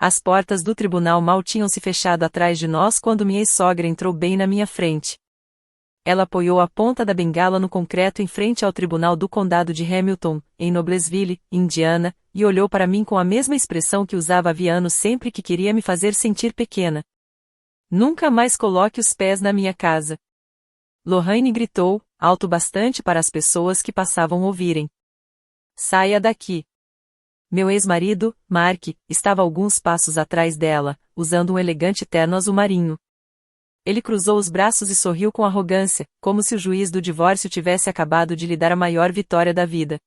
As portas do tribunal mal tinham se fechado atrás de nós quando minha ex-sogra entrou bem na minha frente. Ela apoiou a ponta da bengala no concreto em frente ao tribunal do condado de Hamilton, em Noblesville, Indiana, e olhou para mim com a mesma expressão que usava havia anos sempre que queria me fazer sentir pequena. Nunca mais coloque os pés na minha casa. Lorraine gritou, alto bastante para as pessoas que passavam ouvirem. Saia daqui. Meu ex-marido, Mark, estava alguns passos atrás dela, usando um elegante terno azul marinho. Ele cruzou os braços e sorriu com arrogância, como se o juiz do divórcio tivesse acabado de lhe dar a maior vitória da vida.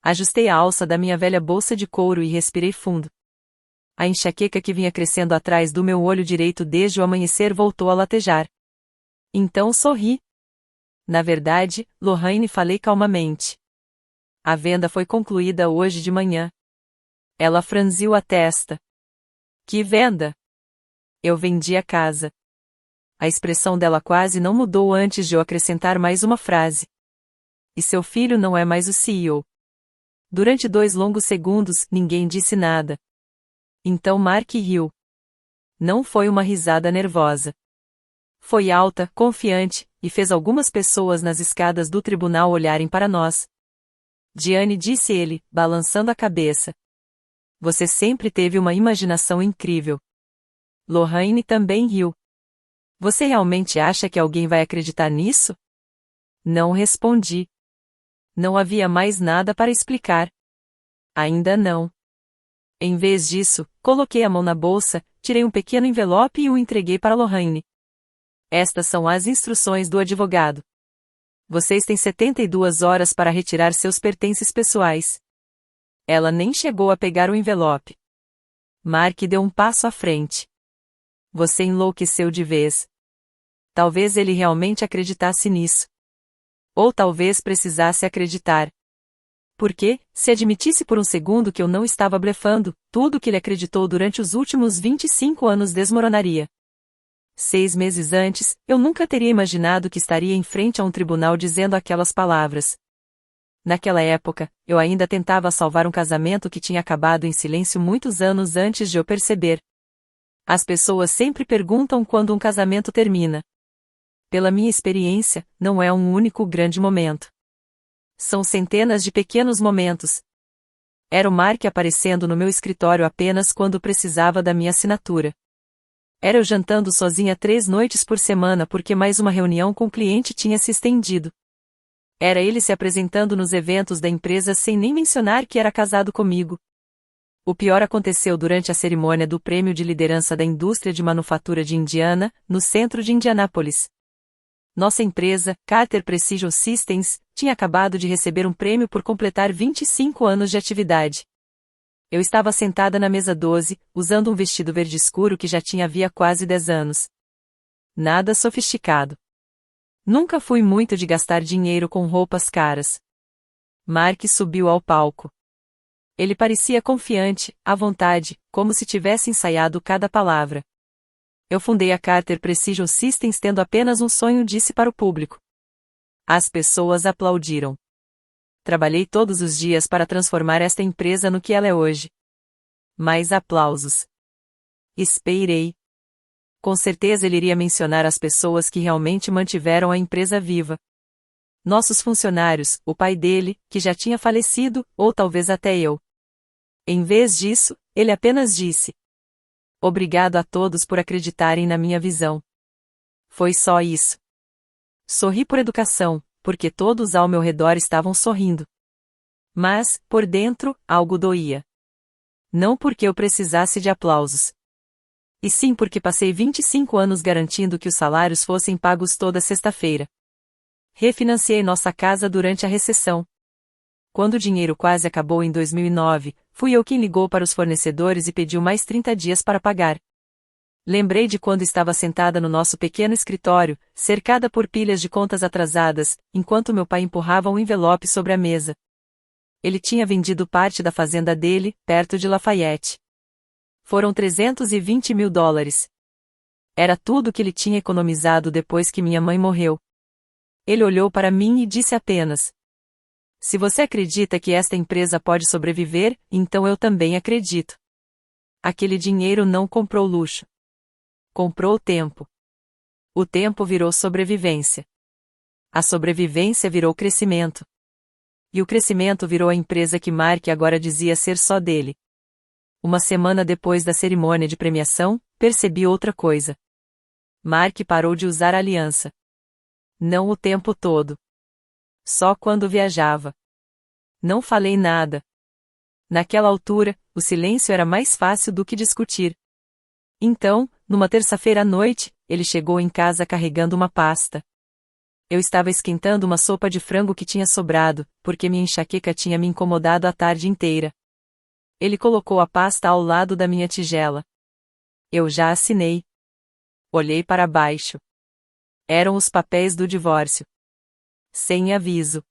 Ajustei a alça da minha velha bolsa de couro e respirei fundo. A enxaqueca que vinha crescendo atrás do meu olho direito desde o amanhecer voltou a latejar. Então sorri. Na verdade, Lorraine, falei calmamente. A venda foi concluída hoje de manhã. Ela franziu a testa. Que venda? Eu vendi a casa. A expressão dela quase não mudou antes de eu acrescentar mais uma frase. E seu filho não é mais o CEO. Durante 2 longos segundos, ninguém disse nada. Então Mark riu. Não foi uma risada nervosa. Foi alta, confiante, e fez algumas pessoas nas escadas do tribunal olharem para nós. Diane, disse ele, balançando a cabeça. Você sempre teve uma imaginação incrível. Lorraine também riu. Você realmente acha que alguém vai acreditar nisso? Não respondi. Não havia mais nada para explicar. Ainda não. Em vez disso, coloquei a mão na bolsa, tirei um pequeno envelope e o entreguei para Lorraine. Estas são as instruções do advogado. Vocês têm 72 horas para retirar seus pertences pessoais. Ela nem chegou a pegar o envelope. Mark deu um passo à frente. Você enlouqueceu de vez. Talvez ele realmente acreditasse nisso. Ou talvez precisasse acreditar. Porque, se admitisse por um segundo que eu não estava blefando, tudo que ele acreditou durante os últimos 25 anos desmoronaria. 6 meses antes, eu nunca teria imaginado que estaria em frente a um tribunal dizendo aquelas palavras. Naquela época, eu ainda tentava salvar um casamento que tinha acabado em silêncio muitos anos antes de eu perceber. As pessoas sempre perguntam quando um casamento termina. Pela minha experiência, não é um único grande momento. São centenas de pequenos momentos. Era o Mark aparecendo no meu escritório apenas quando precisava da minha assinatura. Era eu jantando sozinha 3 noites por semana porque mais uma reunião com o cliente tinha se estendido. Era ele se apresentando nos eventos da empresa sem nem mencionar que era casado comigo. O pior aconteceu durante a cerimônia do Prêmio de Liderança da Indústria de Manufatura de Indiana, no centro de Indianápolis. Nossa empresa, Carter Precision Systems, tinha acabado de receber um prêmio por completar 25 anos de atividade. Eu estava sentada na mesa 12, usando um vestido verde escuro que já tinha havia quase 10 anos. Nada sofisticado. Nunca fui muito de gastar dinheiro com roupas caras. Mark subiu ao palco. Ele parecia confiante, à vontade, como se tivesse ensaiado cada palavra. Eu fundei a Carter Precision Systems tendo apenas um sonho, disse para o público. As pessoas aplaudiram. Trabalhei todos os dias para transformar esta empresa no que ela é hoje. Mais aplausos. Esperei. Com certeza ele iria mencionar as pessoas que realmente mantiveram a empresa viva. Nossos funcionários, o pai dele, que já tinha falecido, ou talvez até eu. Em vez disso, ele apenas disse: Obrigado a todos por acreditarem na minha visão. Foi só isso. Sorri por educação, porque todos ao meu redor estavam sorrindo. Mas, por dentro, algo doía. Não porque eu precisasse de aplausos. E sim porque passei 25 anos garantindo que os salários fossem pagos toda sexta-feira. Refinanciei nossa casa durante a recessão. Quando o dinheiro quase acabou em 2009, fui eu quem ligou para os fornecedores e pediu mais 30 dias para pagar. Lembrei de quando estava sentada no nosso pequeno escritório, cercada por pilhas de contas atrasadas, enquanto meu pai empurrava um envelope sobre a mesa. Ele tinha vendido parte da fazenda dele, perto de Lafayette. Foram $320 mil. Era tudo que ele tinha economizado depois que minha mãe morreu. Ele olhou para mim e disse apenas: Se você acredita que esta empresa pode sobreviver, então eu também acredito. Aquele dinheiro não comprou luxo. Comprou tempo. O tempo virou sobrevivência. A sobrevivência virou crescimento. E o crescimento virou a empresa que Mark agora dizia ser só dele. Uma semana depois da cerimônia de premiação, percebi outra coisa. Mark parou de usar a aliança. Não o tempo todo. Só quando viajava. Não falei nada. Naquela altura, o silêncio era mais fácil do que discutir. Então, numa terça-feira à noite, ele chegou em casa carregando uma pasta. Eu estava esquentando uma sopa de frango que tinha sobrado, porque minha enxaqueca tinha me incomodado a tarde inteira. Ele colocou a pasta ao lado da minha tigela. Eu já assinei. Olhei para baixo. Eram os papéis do divórcio. Sem aviso.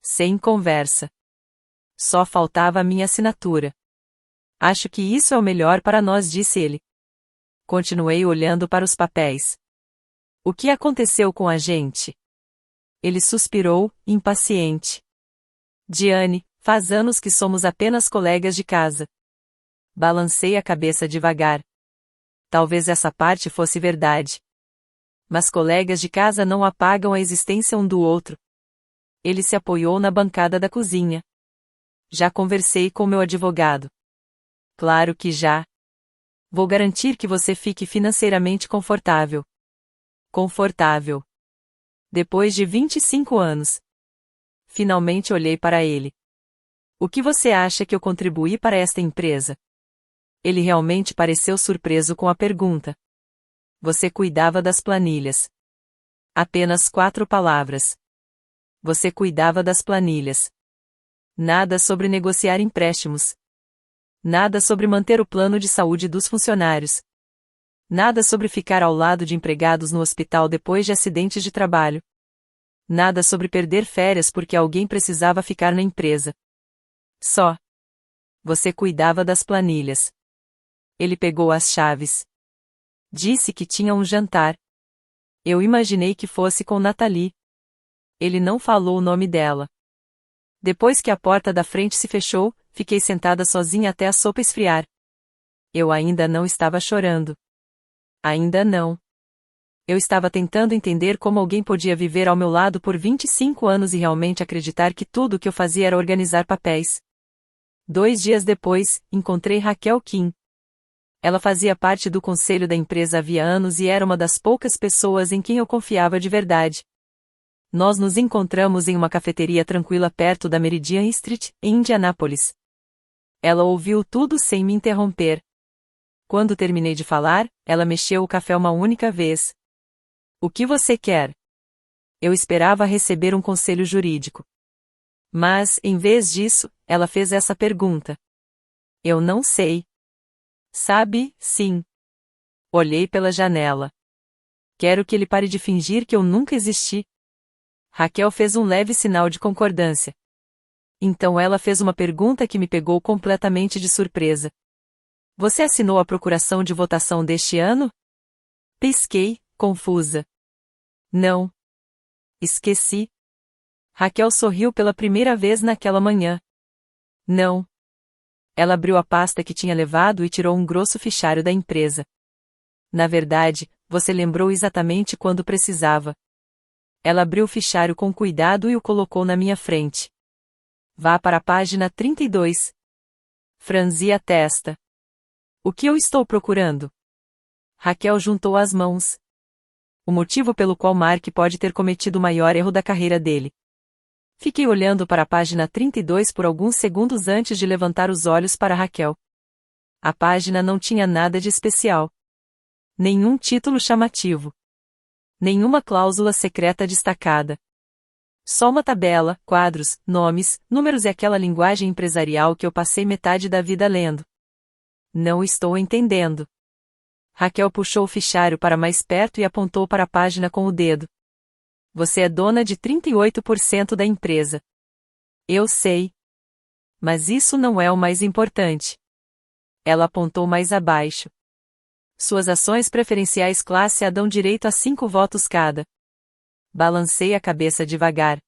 Sem conversa. Só faltava a minha assinatura. Acho que isso é o melhor para nós, disse ele. Continuei olhando para os papéis. O que aconteceu com a gente? Ele suspirou, impaciente. Diane, faz anos que somos apenas colegas de casa. Balancei a cabeça devagar. Talvez essa parte fosse verdade. Mas colegas de casa não apagam a existência um do outro. Ele se apoiou na bancada da cozinha. Já conversei com meu advogado. Claro que já. Vou garantir que você fique financeiramente confortável. Confortável. Depois de 25 anos. Finalmente olhei para ele. O que você acha que eu contribuí para esta empresa? Ele realmente pareceu surpreso com a pergunta. Você cuidava das planilhas. Apenas 4 palavras. Você cuidava das planilhas. Nada sobre negociar empréstimos. Nada sobre manter o plano de saúde dos funcionários. Nada sobre ficar ao lado de empregados no hospital depois de acidentes de trabalho. Nada sobre perder férias porque alguém precisava ficar na empresa. Só. Você cuidava das planilhas. Ele pegou as chaves. Disse que tinha um jantar. Eu imaginei que fosse com Nathalie. Ele não falou o nome dela. Depois que a porta da frente se fechou, fiquei sentada sozinha até a sopa esfriar. Eu ainda não estava chorando. Ainda não. Eu estava tentando entender como alguém podia viver ao meu lado por 25 anos e realmente acreditar que tudo o que eu fazia era organizar papéis. 2 dias depois, encontrei Raquel Kim. Ela fazia parte do conselho da empresa havia anos e era uma das poucas pessoas em quem eu confiava de verdade. Nós nos encontramos em uma cafeteria tranquila perto da Meridian Street, em Indianápolis. Ela ouviu tudo sem me interromper. Quando terminei de falar, ela mexeu o café uma única vez. O que você quer? Eu esperava receber um conselho jurídico. Mas, em vez disso, ela fez essa pergunta. Eu não sei. Sabe, sim. Olhei pela janela. Quero que ele pare de fingir que eu nunca existi. Raquel fez um leve sinal de concordância. Então ela fez uma pergunta que me pegou completamente de surpresa. Você assinou a procuração de votação deste ano? Pisquei, confusa. Não. Esqueci. Raquel sorriu pela primeira vez naquela manhã. Não. Ela abriu a pasta que tinha levado e tirou um grosso fichário da empresa. Na verdade, você lembrou exatamente quando precisava. Ela abriu o fichário com cuidado e o colocou na minha frente. Vá para a página 32. Franzi a testa. O que eu estou procurando? Raquel juntou as mãos. O motivo pelo qual Mark pode ter cometido o maior erro da carreira dele. Fiquei olhando para a página 32 por alguns segundos antes de levantar os olhos para Raquel. A página não tinha nada de especial. Nenhum título chamativo. Nenhuma cláusula secreta destacada. Só uma tabela, quadros, nomes, números e aquela linguagem empresarial que eu passei metade da vida lendo. Não estou entendendo. Raquel puxou o fichário para mais perto e apontou para a página com o dedo. Você é dona de 38% da empresa. Eu sei. Mas isso não é o mais importante. Ela apontou mais abaixo. Suas ações preferenciais classe A dão direito a 5 votos cada. Balancei a cabeça devagar.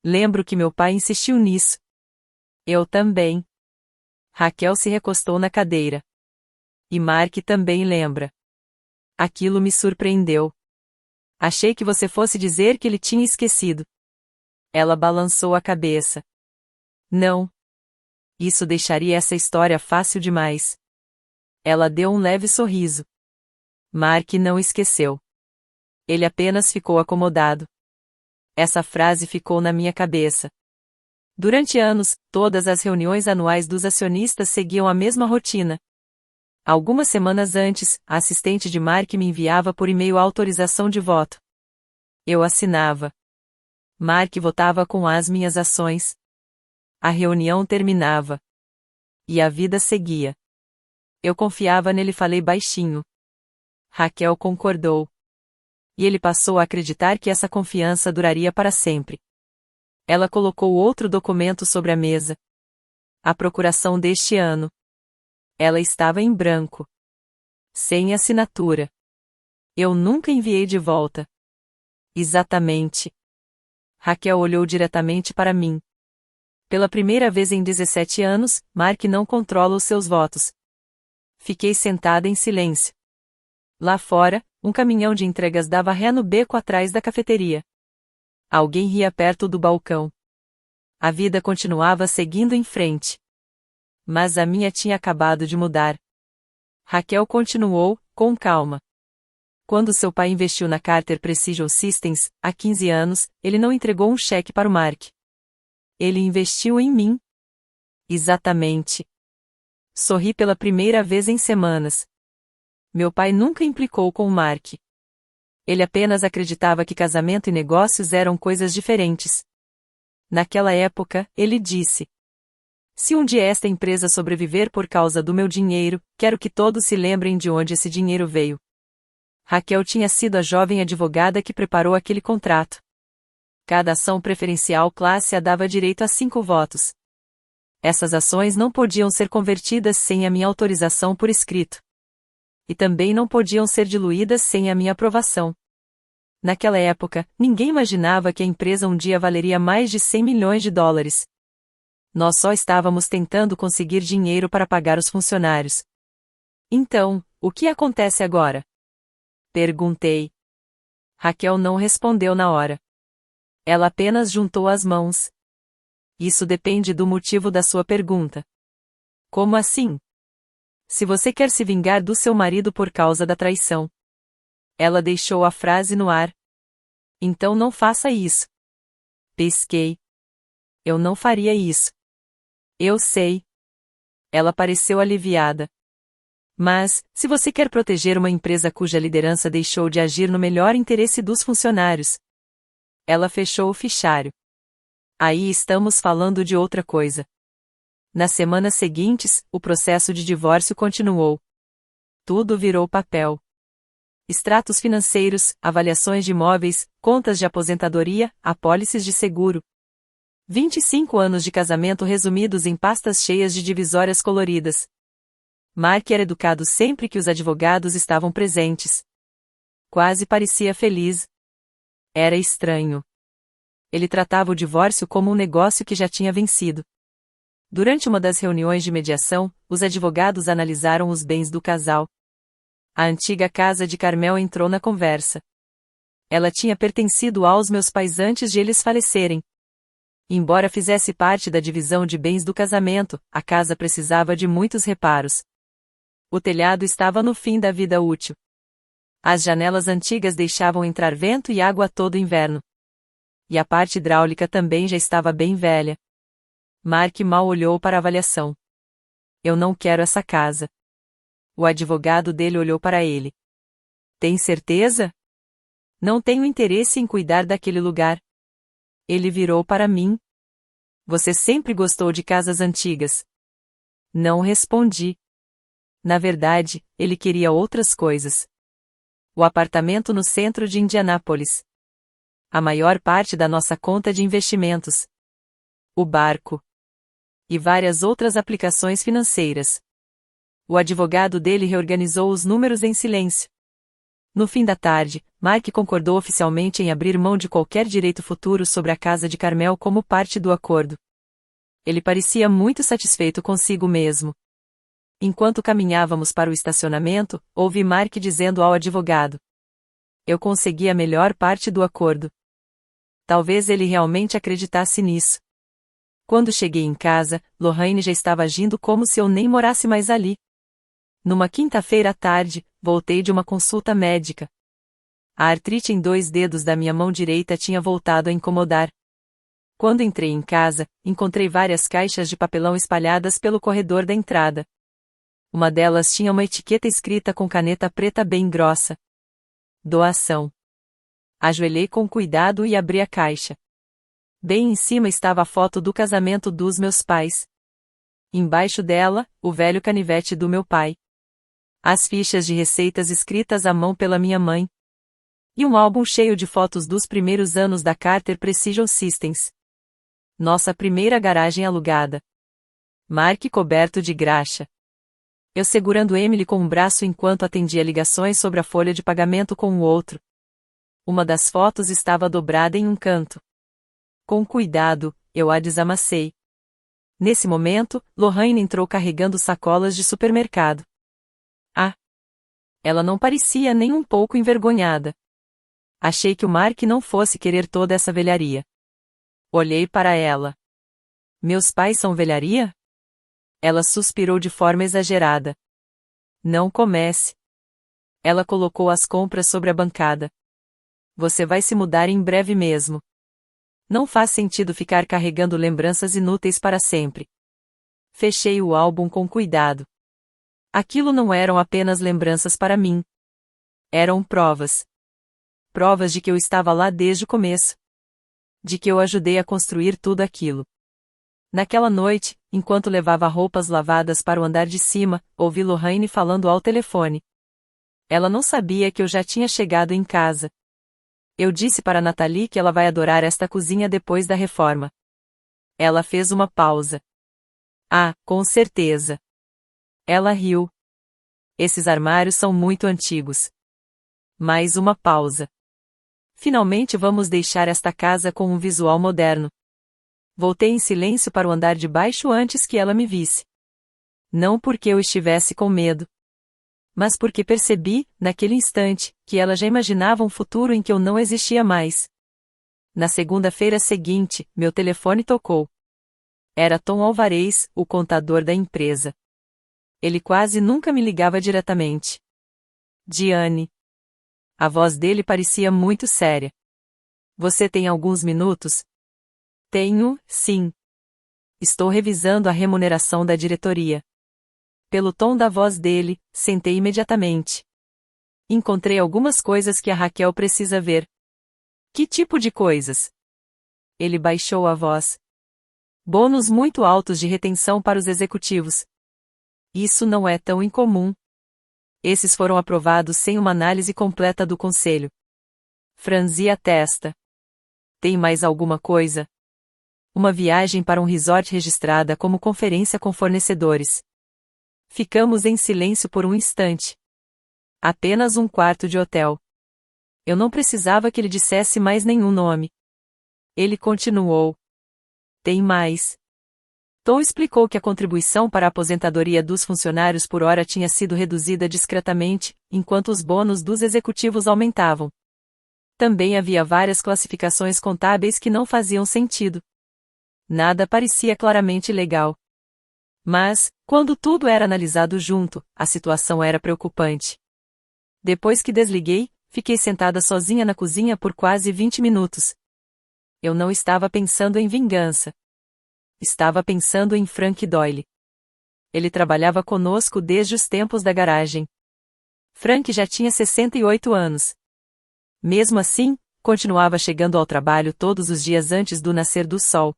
Lembro que meu pai insistiu nisso. Eu também. Raquel se recostou na cadeira. E Mark também lembra. Aquilo me surpreendeu. Achei que você fosse dizer que ele tinha esquecido. Ela balançou a cabeça. Não. Isso deixaria essa história fácil demais. Ela deu um leve sorriso. Mark não esqueceu. Ele apenas ficou acomodado. Essa frase ficou na minha cabeça. Durante anos, todas as reuniões anuais dos acionistas seguiam a mesma rotina. Algumas semanas antes, a assistente de Mark me enviava por e-mail a autorização de voto. Eu assinava. Mark votava com as minhas ações. A reunião terminava. E a vida seguia. Eu confiava nele e falei baixinho. Raquel concordou. E ele passou a acreditar que essa confiança duraria para sempre. Ela colocou outro documento sobre a mesa. A procuração deste ano. Ela estava em branco. Sem assinatura. Eu nunca enviei de volta. Exatamente. Raquel olhou diretamente para mim. Pela primeira vez em 17 anos, Mark não controla os seus votos. Fiquei sentada em silêncio. Lá fora, um caminhão de entregas dava ré no beco atrás da cafeteria. Alguém ria perto do balcão. A vida continuava seguindo em frente. Mas a minha tinha acabado de mudar. Raquel continuou, com calma. Quando seu pai investiu na Carter Precision Systems, há 15 anos, ele não entregou um cheque para o Mark. Ele investiu em mim. Exatamente. Sorri pela primeira vez em semanas. Meu pai nunca implicou com o Mark. Ele apenas acreditava que casamento e negócios eram coisas diferentes. Naquela época, ele disse: se um dia esta empresa sobreviver por causa do meu dinheiro, quero que todos se lembrem de onde esse dinheiro veio. Raquel tinha sido a jovem advogada que preparou aquele contrato. Cada ação preferencial classe A dava direito a 5 votos. Essas ações não podiam ser convertidas sem a minha autorização por escrito. E também não podiam ser diluídas sem a minha aprovação. Naquela época, ninguém imaginava que a empresa um dia valeria mais de 100 milhões de dólares. Nós só estávamos tentando conseguir dinheiro para pagar os funcionários. Então, o que acontece agora? Perguntei. Raquel não respondeu na hora. Ela apenas juntou as mãos. Isso depende do motivo da sua pergunta. Como assim? Se você quer se vingar do seu marido por causa da traição. Ela deixou a frase no ar. Então não faça isso. Pesquei. Eu não faria isso. Eu sei. Ela pareceu aliviada. Mas, se você quer proteger uma empresa cuja liderança deixou de agir no melhor interesse dos funcionários. Ela fechou o fichário. Aí estamos falando de outra coisa. Nas semanas seguintes, o processo de divórcio continuou. Tudo virou papel. Extratos financeiros, avaliações de imóveis, contas de aposentadoria, apólices de seguro. 25 anos de casamento resumidos em pastas cheias de divisórias coloridas. Mark era educado sempre que os advogados estavam presentes. Quase parecia feliz. Era estranho. Ele tratava o divórcio como um negócio que já tinha vencido. Durante uma das reuniões de mediação, os advogados analisaram os bens do casal. A antiga casa de Carmel entrou na conversa. Ela tinha pertencido aos meus pais antes de eles falecerem. Embora fizesse parte da divisão de bens do casamento, a casa precisava de muitos reparos. O telhado estava no fim da vida útil. As janelas antigas deixavam entrar vento e água todo inverno. E a parte hidráulica também já estava bem velha. Mark mal olhou para a avaliação. Eu não quero essa casa. O advogado dele olhou para ele. Tem certeza? Não tenho interesse em cuidar daquele lugar. Ele virou para mim. Você sempre gostou de casas antigas. Não respondi. Na verdade, ele queria outras coisas. O apartamento no centro de Indianápolis. A maior parte da nossa conta de investimentos. O barco. E várias outras aplicações financeiras. O advogado dele reorganizou os números em silêncio. No fim da tarde, Mark concordou oficialmente em abrir mão de qualquer direito futuro sobre a casa de Carmel como parte do acordo. Ele parecia muito satisfeito consigo mesmo. Enquanto caminhávamos para o estacionamento, ouvi Mark dizendo ao advogado: eu consegui a melhor parte do acordo. Talvez ele realmente acreditasse nisso. Quando cheguei em casa, Lorraine já estava agindo como se eu nem morasse mais ali. Numa quinta-feira à tarde, voltei de uma consulta médica. A artrite em 2 dedos da minha mão direita tinha voltado a incomodar. Quando entrei em casa, encontrei várias caixas de papelão espalhadas pelo corredor da entrada. Uma delas tinha uma etiqueta escrita com caneta preta bem grossa: doação. Ajoelhei com cuidado e abri a caixa. Bem em cima estava a foto do casamento dos meus pais. Embaixo dela, o velho canivete do meu pai. As fichas de receitas escritas à mão pela minha mãe. E um álbum cheio de fotos dos primeiros anos da Carter Precision Systems. Nossa primeira garagem alugada. Mark coberto de graxa. Eu segurando Emily com um braço enquanto atendia ligações sobre a folha de pagamento com o outro. Uma das fotos estava dobrada em um canto. Com cuidado, eu a desamassei. Nesse momento, Lorraine entrou carregando sacolas de supermercado. Ela não parecia nem um pouco envergonhada. Achei que o Mark não fosse querer toda essa velharia. Olhei para ela. Meus pais são velharia? Ela suspirou de forma exagerada. Não comece. Ela colocou as compras sobre a bancada. Você vai se mudar em breve mesmo. Não faz sentido ficar carregando lembranças inúteis para sempre. Fechei o álbum com cuidado. Aquilo não eram apenas lembranças para mim. Eram provas. Provas de que eu estava lá desde o começo. De que eu ajudei a construir tudo aquilo. Naquela noite, enquanto levava roupas lavadas para o andar de cima, ouvi Lorraine falando ao telefone. Ela não sabia que eu já tinha chegado em casa. Eu disse para Nathalie que ela vai adorar esta cozinha depois da reforma. Ela fez uma pausa. Com certeza. Ela riu. Esses armários são muito antigos. Mais uma pausa. Finalmente vamos deixar esta casa com um visual moderno. Voltei em silêncio para o andar de baixo antes que ela me visse. Não porque eu estivesse com medo. Mas porque percebi, naquele instante, que ela já imaginava um futuro em que eu não existia mais. Na segunda-feira seguinte, meu telefone tocou. Era Tom Alvarez, o contador da empresa. Ele quase nunca me ligava diretamente. Diane. A voz dele parecia muito séria. Você tem alguns minutos? Tenho, sim. Estou revisando a remuneração da diretoria. Pelo tom da voz dele, sentei imediatamente. Encontrei algumas coisas que a Raquel precisa ver. Que tipo de coisas? Ele baixou a voz. Bônus muito altos de retenção para os executivos. Isso não é tão incomum. Esses foram aprovados sem uma análise completa do conselho. Franzi a testa. Tem mais alguma coisa? Uma viagem para um resort registrada como conferência com fornecedores. Ficamos em silêncio por um instante. Apenas um quarto de hotel. Eu não precisava que ele dissesse mais nenhum nome. Ele continuou. Tem mais. Tom explicou que a contribuição para a aposentadoria dos funcionários por hora tinha sido reduzida discretamente, enquanto os bônus dos executivos aumentavam. Também havia várias classificações contábeis que não faziam sentido. Nada parecia claramente legal. Mas, quando tudo era analisado junto, a situação era preocupante. Depois que desliguei, fiquei sentada sozinha na cozinha por quase 20 minutos. Eu não estava pensando em vingança. Estava pensando em Frank Doyle. Ele trabalhava conosco desde os tempos da garagem. Frank já tinha 68 anos. Mesmo assim, continuava chegando ao trabalho todos os dias antes do nascer do sol.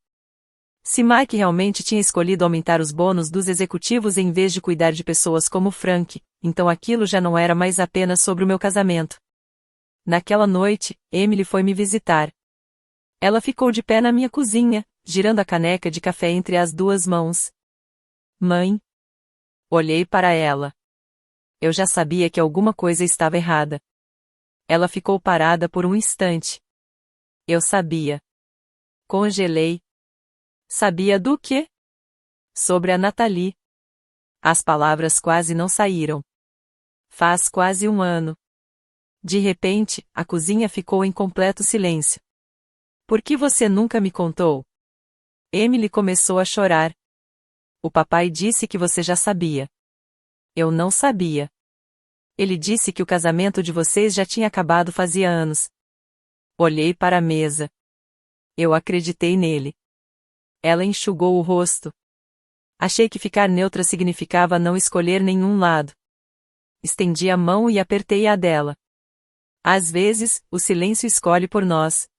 Se Mike realmente tinha escolhido aumentar os bônus dos executivos em vez de cuidar de pessoas como Frank, então aquilo já não era mais apenas sobre o meu casamento. Naquela noite, Emily foi me visitar. Ela ficou de pé na minha cozinha, girando a caneca de café entre as duas mãos. Mãe? Olhei para ela. Eu já sabia que alguma coisa estava errada. Ela ficou parada por um instante. Eu sabia. Congelei. Sabia do quê? Sobre a Nathalie. As palavras quase não saíram. Faz quase um ano. De repente, a cozinha ficou em completo silêncio. Por que você nunca me contou? Emily começou a chorar. O papai disse que você já sabia. Eu não sabia. Ele disse que o casamento de vocês já tinha acabado fazia anos. Olhei para a mesa. Eu acreditei nele. Ela enxugou o rosto. Achei que ficar neutra significava não escolher nenhum lado. Estendi a mão e apertei a dela. Às vezes, o silêncio escolhe por nós.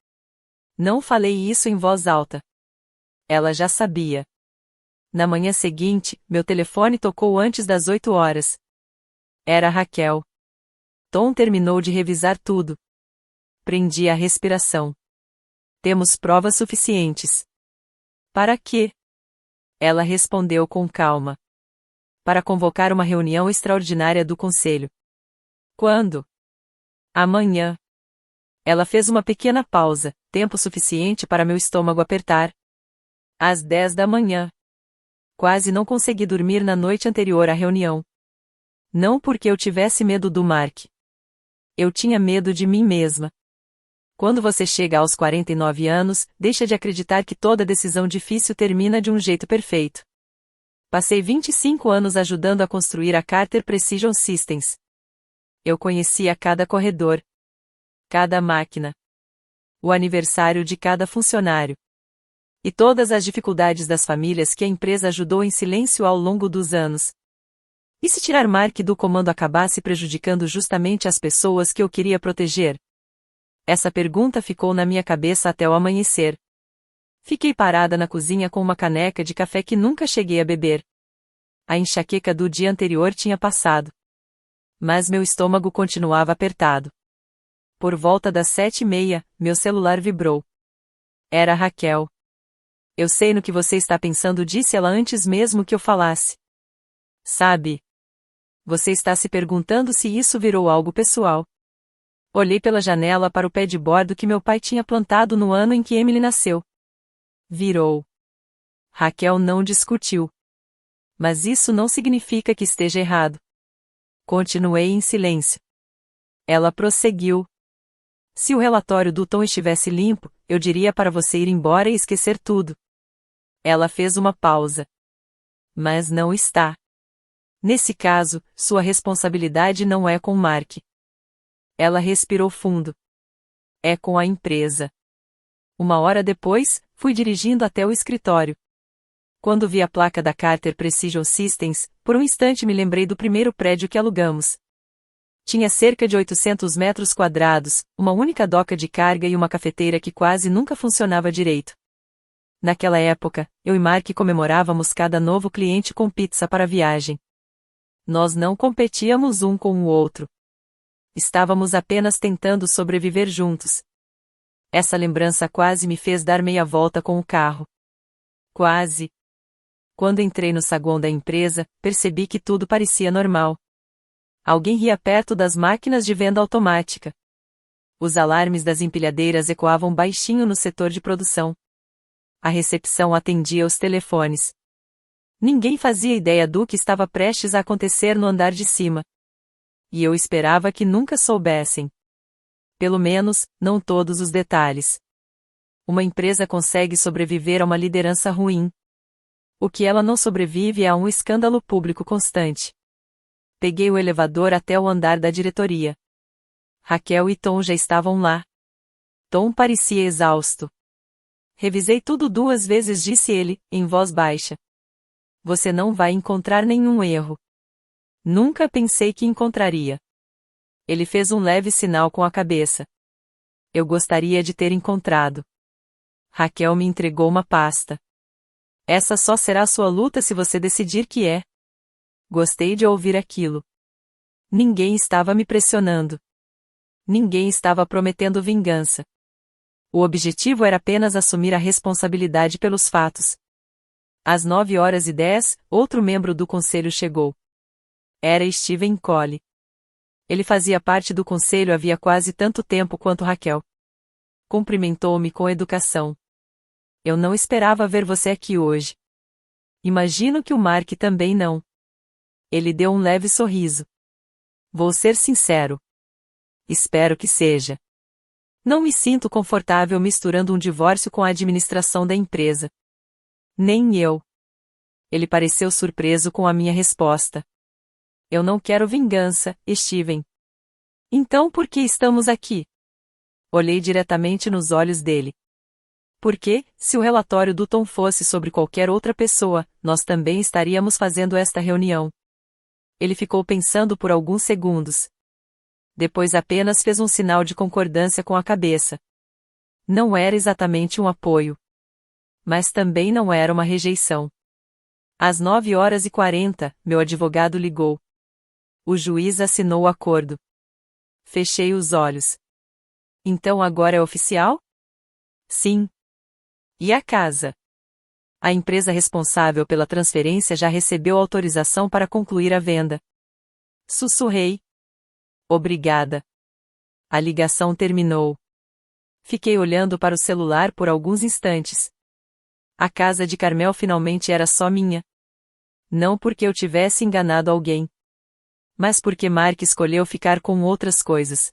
Não falei isso em voz alta. Ela já sabia. Na manhã seguinte, meu telefone tocou antes das 8 horas. Era Raquel. Tom terminou de revisar tudo. Prendi a respiração. Temos provas suficientes. Para quê? Ela respondeu com calma. Para convocar uma reunião extraordinária do conselho. Quando? Amanhã. Ela fez uma pequena pausa, tempo suficiente para meu estômago apertar. Às 10 da manhã. Quase não consegui dormir na noite anterior à reunião. Não porque eu tivesse medo do Mark. Eu tinha medo de mim mesma. Quando você chega aos 49 anos, deixa de acreditar que toda decisão difícil termina de um jeito perfeito. Passei 25 anos ajudando a construir a Carter Precision Systems. Eu conhecia cada corredor, cada máquina, o aniversário de cada funcionário. E todas as dificuldades das famílias que a empresa ajudou em silêncio ao longo dos anos. E se tirar Mark do comando acabasse prejudicando justamente as pessoas que eu queria proteger? Essa pergunta ficou na minha cabeça até o amanhecer. Fiquei parada na cozinha com uma caneca de café que nunca cheguei a beber. A enxaqueca do dia anterior tinha passado. Mas meu estômago continuava apertado. Por volta das 7h30, meu celular vibrou. Era Raquel. Eu sei no que você está pensando, disse ela antes mesmo que eu falasse. Sabe? Você está se perguntando se isso virou algo pessoal. Olhei pela janela para o pé de bordo que meu pai tinha plantado no ano em que Emily nasceu. Virou. Raquel não discutiu. Mas isso não significa que esteja errado. Continuei em silêncio. Ela prosseguiu. Se o relatório do Tom estivesse limpo, eu diria para você ir embora e esquecer tudo. Ela fez uma pausa. Mas não está. Nesse caso, sua responsabilidade não é com Mark. Ela respirou fundo. É com a empresa. 1 hora depois, fui dirigindo até o escritório. Quando vi a placa da Carter Precision Systems, por um instante me lembrei do primeiro prédio que alugamos. Tinha cerca de 800 metros quadrados, uma única doca de carga e uma cafeteira que quase nunca funcionava direito. Naquela época, eu e Mark comemorávamos cada novo cliente com pizza para a viagem. Nós não competíamos um com o outro. Estávamos apenas tentando sobreviver juntos. Essa lembrança quase me fez dar meia volta com o carro. Quase. Quando entrei no saguão da empresa, percebi que tudo parecia normal. Alguém ria perto das máquinas de venda automática. Os alarmes das empilhadeiras ecoavam baixinho no setor de produção. A recepção atendia os telefones. Ninguém fazia ideia do que estava prestes a acontecer no andar de cima. E eu esperava que nunca soubessem. Pelo menos, não todos os detalhes. Uma empresa consegue sobreviver a uma liderança ruim. O que ela não sobrevive é a um escândalo público constante. Peguei o elevador até o andar da diretoria. Raquel e Tom já estavam lá. Tom parecia exausto. Revisei tudo 2 vezes, disse ele, em voz baixa. Você não vai encontrar nenhum erro. Nunca pensei que encontraria. Ele fez um leve sinal com a cabeça. Eu gostaria de ter encontrado. Raquel me entregou uma pasta. Essa só será sua luta se você decidir que é. Gostei de ouvir aquilo. Ninguém estava me pressionando. Ninguém estava prometendo vingança. O objetivo era apenas assumir a responsabilidade pelos fatos. Às 9h10, outro membro do conselho chegou. Era Steven Cole. Ele fazia parte do conselho havia quase tanto tempo quanto Raquel. Cumprimentou-me com educação. Eu não esperava ver você aqui hoje. Imagino que o Mark também não. Ele deu um leve sorriso. Vou ser sincero. Espero que seja. Não me sinto confortável misturando um divórcio com a administração da empresa. Nem eu. Ele pareceu surpreso com a minha resposta. Eu não quero vingança, Steven. Então por que estamos aqui? Olhei diretamente nos olhos dele. Porque, se o relatório do Tom fosse sobre qualquer outra pessoa, nós também estaríamos fazendo esta reunião. Ele ficou pensando por alguns segundos. Depois apenas fez um sinal de concordância com a cabeça. Não era exatamente um apoio. Mas também não era uma rejeição. Às 9h40, meu advogado ligou. O juiz assinou o acordo. Fechei os olhos. Então agora é oficial? Sim. E a casa? A empresa responsável pela transferência já recebeu autorização para concluir a venda. Sussurrei. Obrigada. A ligação terminou. Fiquei olhando para o celular por alguns instantes. A casa de Carmel finalmente era só minha. Não porque eu tivesse enganado alguém. Mas porque Mark escolheu ficar com outras coisas.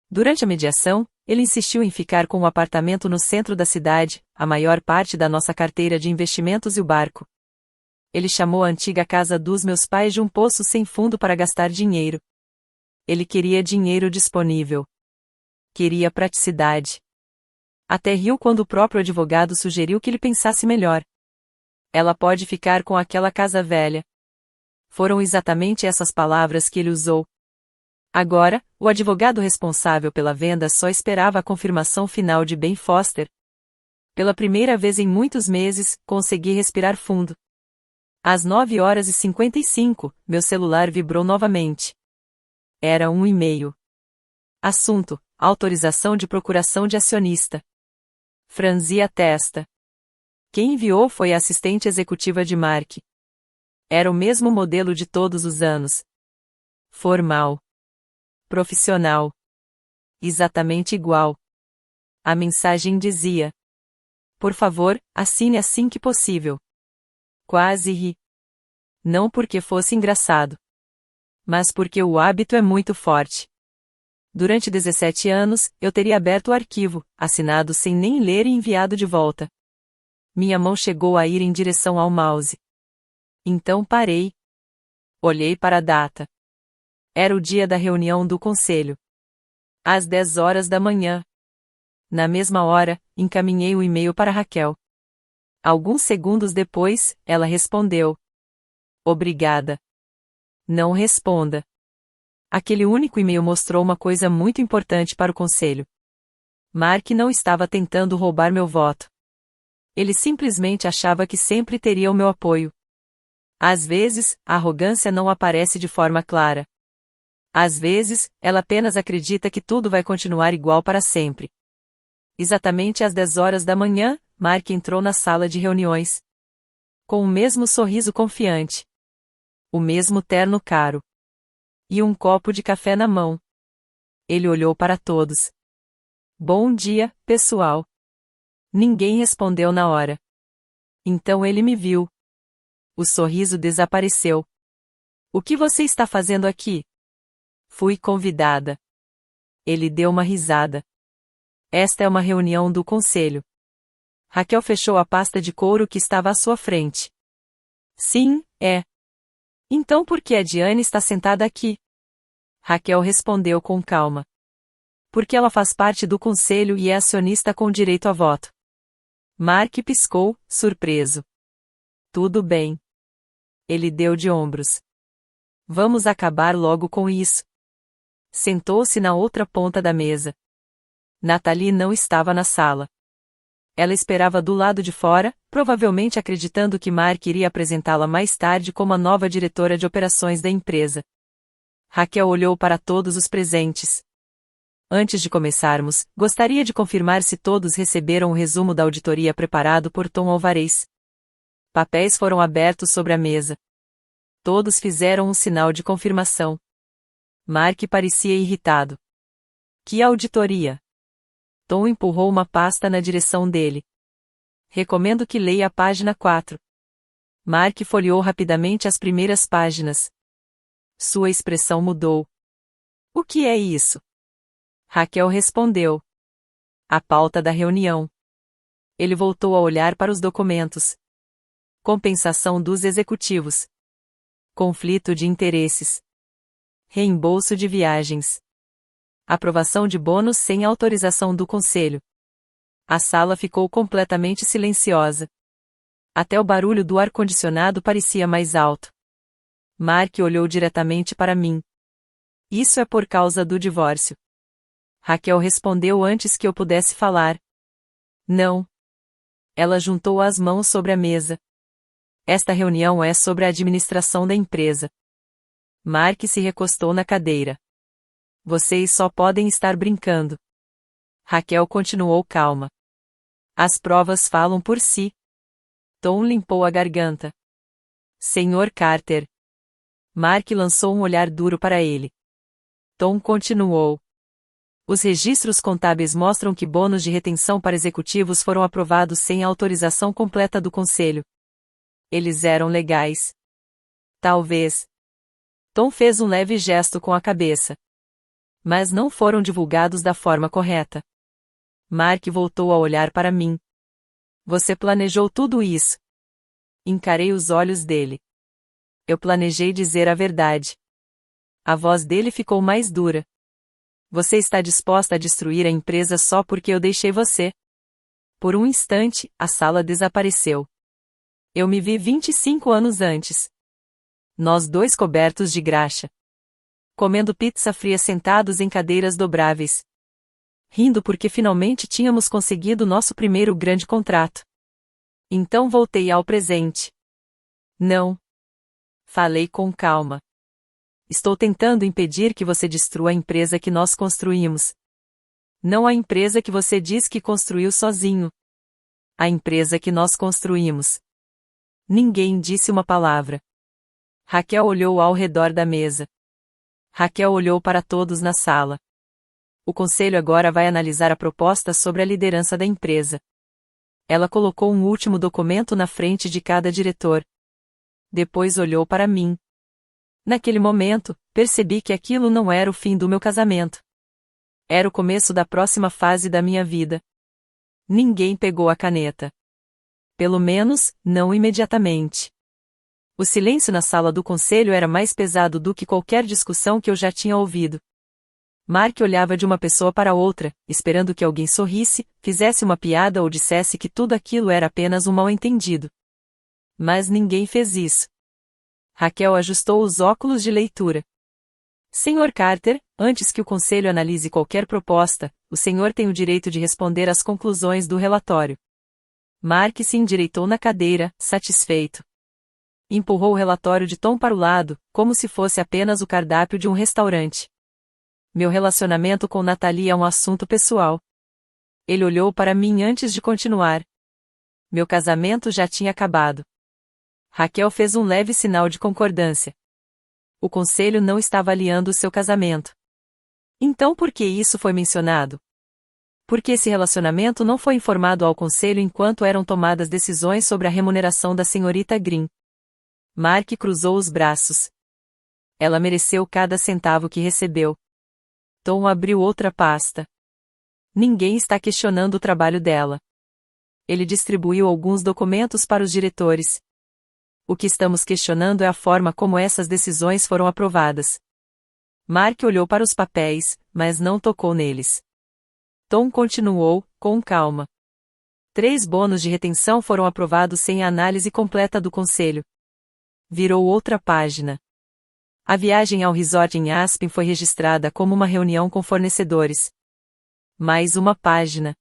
Durante a mediação, ele insistiu em ficar com o apartamento no centro da cidade, a maior parte da nossa carteira de investimentos e o barco. Ele chamou a antiga casa dos meus pais de um poço sem fundo para gastar dinheiro. Ele queria dinheiro disponível. Queria praticidade. Até riu quando o próprio advogado sugeriu que ele pensasse melhor. Ela pode ficar com aquela casa velha. Foram exatamente essas palavras que ele usou. Agora, o advogado responsável pela venda só esperava a confirmação final de Ben Foster. Pela primeira vez em muitos meses, consegui respirar fundo. Às 9h55, meu celular vibrou novamente. Era um e-mail. Assunto: autorização de procuração de acionista. Franzi a testa. Quem enviou foi a assistente executiva de Mark. Era o mesmo modelo de todos os anos. Formal. Profissional. Exatamente igual. A mensagem dizia: por favor, assine assim que possível. Quase ri. Não porque fosse engraçado. Mas porque o hábito é muito forte. Durante 17 anos, eu teria aberto o arquivo, assinado sem nem ler e enviado de volta. Minha mão chegou a ir em direção ao mouse. Então parei. Olhei para a data. Era o dia da reunião do conselho. Às 10h da manhã. Na mesma hora, encaminhei o e-mail para Raquel. Alguns segundos depois, ela respondeu: obrigada. Não responda. Aquele único e-mail mostrou uma coisa muito importante para o conselho. Mark não estava tentando roubar meu voto. Ele simplesmente achava que sempre teria o meu apoio. Às vezes, a arrogância não aparece de forma clara. Às vezes, ela apenas acredita que tudo vai continuar igual para sempre. Exatamente às 10h da manhã, Mark entrou na sala de reuniões. Com o mesmo sorriso confiante. O mesmo terno caro. E um copo de café na mão. Ele olhou para todos. Bom dia, pessoal. Ninguém respondeu na hora. Então ele me viu. O sorriso desapareceu. O que você está fazendo aqui? Fui convidada. Ele deu uma risada. Esta é uma reunião do conselho. Raquel fechou a pasta de couro que estava à sua frente. Sim, é. Então por que a Diane está sentada aqui? Raquel respondeu com calma. Porque ela faz parte do conselho e é acionista com direito a voto. Mark piscou, surpreso. Tudo bem. Ele deu de ombros. Vamos acabar logo com isso. Sentou-se na outra ponta da mesa. Nathalie não estava na sala. Ela esperava do lado de fora, provavelmente acreditando que Mark iria apresentá-la mais tarde como a nova diretora de operações da empresa. Raquel olhou para todos os presentes. Antes de começarmos, gostaria de confirmar se todos receberam o resumo da auditoria preparado por Tom Alvarez. Papéis foram abertos sobre a mesa. Todos fizeram um sinal de confirmação. Mark parecia irritado. Que auditoria? Tom empurrou uma pasta na direção dele. Recomendo que leia a página 4. Mark folheou rapidamente as primeiras páginas. Sua expressão mudou. O que é isso? Raquel respondeu. A pauta da reunião. Ele voltou a olhar para os documentos. Compensação dos executivos. Conflito de interesses. Reembolso de viagens. Aprovação de bônus sem autorização do conselho. A sala ficou completamente silenciosa. Até o barulho do ar-condicionado parecia mais alto. Mark olhou diretamente para mim. Isso é por causa do divórcio. Raquel respondeu antes que eu pudesse falar. Não. Ela juntou as mãos sobre a mesa. Esta reunião é sobre a administração da empresa. Mark se recostou na cadeira. Vocês só podem estar brincando. Raquel continuou calma. As provas falam por si. Tom limpou a garganta. Senhor Carter. Mark lançou um olhar duro para ele. Tom continuou. Os registros contábeis mostram que bônus de retenção para executivos foram aprovados sem a autorização completa do conselho. Eles eram legais. Talvez. Tom fez um leve gesto com a cabeça. Mas não foram divulgados da forma correta. Mark voltou a olhar para mim. Você planejou tudo isso? Encarei os olhos dele. Eu planejei dizer a verdade. A voz dele ficou mais dura. Você está disposta a destruir a empresa só porque eu deixei você? Por um instante, a sala desapareceu. Eu me vi 25 anos antes. Nós dois cobertos de graxa. Comendo pizza fria sentados em cadeiras dobráveis. Rindo porque finalmente tínhamos conseguido nosso primeiro grande contrato. Então voltei ao presente. Não. Falei com calma. Estou tentando impedir que você destrua a empresa que nós construímos. Não a empresa que você diz que construiu sozinho. A empresa que nós construímos. Ninguém disse uma palavra. Raquel olhou ao redor da mesa. Raquel olhou para todos na sala. O conselho agora vai analisar a proposta sobre a liderança da empresa. Ela colocou um último documento na frente de cada diretor. Depois olhou para mim. Naquele momento, percebi que aquilo não era o fim do meu casamento. Era o começo da próxima fase da minha vida. Ninguém pegou a caneta. Pelo menos, não imediatamente. O silêncio na sala do conselho era mais pesado do que qualquer discussão que eu já tinha ouvido. Mark olhava de uma pessoa para outra, esperando que alguém sorrisse, fizesse uma piada ou dissesse que tudo aquilo era apenas um mal-entendido. Mas ninguém fez isso. Raquel ajustou os óculos de leitura. Senhor Carter, antes que o conselho analise qualquer proposta, o senhor tem o direito de responder às conclusões do relatório. Mark se endireitou na cadeira, satisfeito. Empurrou o relatório de Tom para o lado, como se fosse apenas o cardápio de um restaurante. Meu relacionamento com Natalie é um assunto pessoal. Ele olhou para mim antes de continuar. Meu casamento já tinha acabado. Raquel fez um leve sinal de concordância. O conselho não está avaliando o seu casamento. Então por que isso foi mencionado? Porque esse relacionamento não foi informado ao conselho enquanto eram tomadas decisões sobre a remuneração da senhorita Green. Mark cruzou os braços. Ela mereceu cada centavo que recebeu. Tom abriu outra pasta. Ninguém está questionando o trabalho dela. Ele distribuiu alguns documentos para os diretores. O que estamos questionando é a forma como essas decisões foram aprovadas. Mark olhou para os papéis, mas não tocou neles. Tom continuou, com calma. 3 bônus de retenção foram aprovados sem a análise completa do conselho. Virou outra página. A viagem ao resort em Aspen foi registrada como uma reunião com fornecedores. Mais uma página.